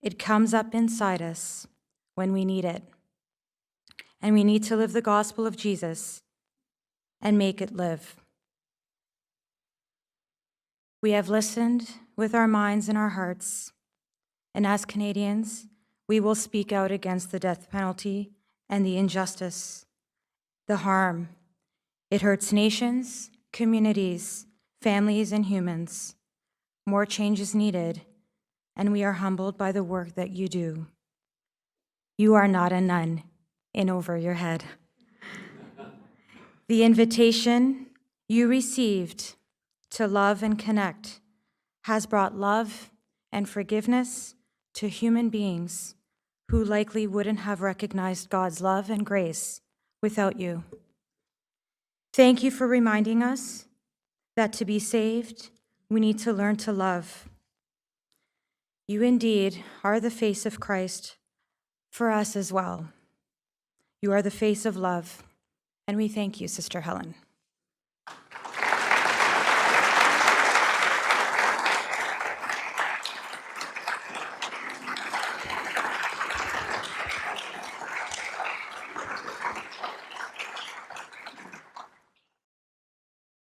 It comes up inside us when we need it. And we need to live the gospel of Jesus and make it live. We have listened with our minds and our hearts, and as Canadians, we will speak out against the death penalty and the injustice, the harm. It hurts nations, communities, families, and humans. More change is needed, and we are humbled by the work that you do. You are not a nun in over your head. The invitation you received to love and connect has brought love and forgiveness to human beings who likely wouldn't have recognized God's love and grace without you. Thank you for reminding us that to be saved, we need to learn to love. You indeed are the face of Christ for us as well. You are the face of love, and we thank you, Sister Helen.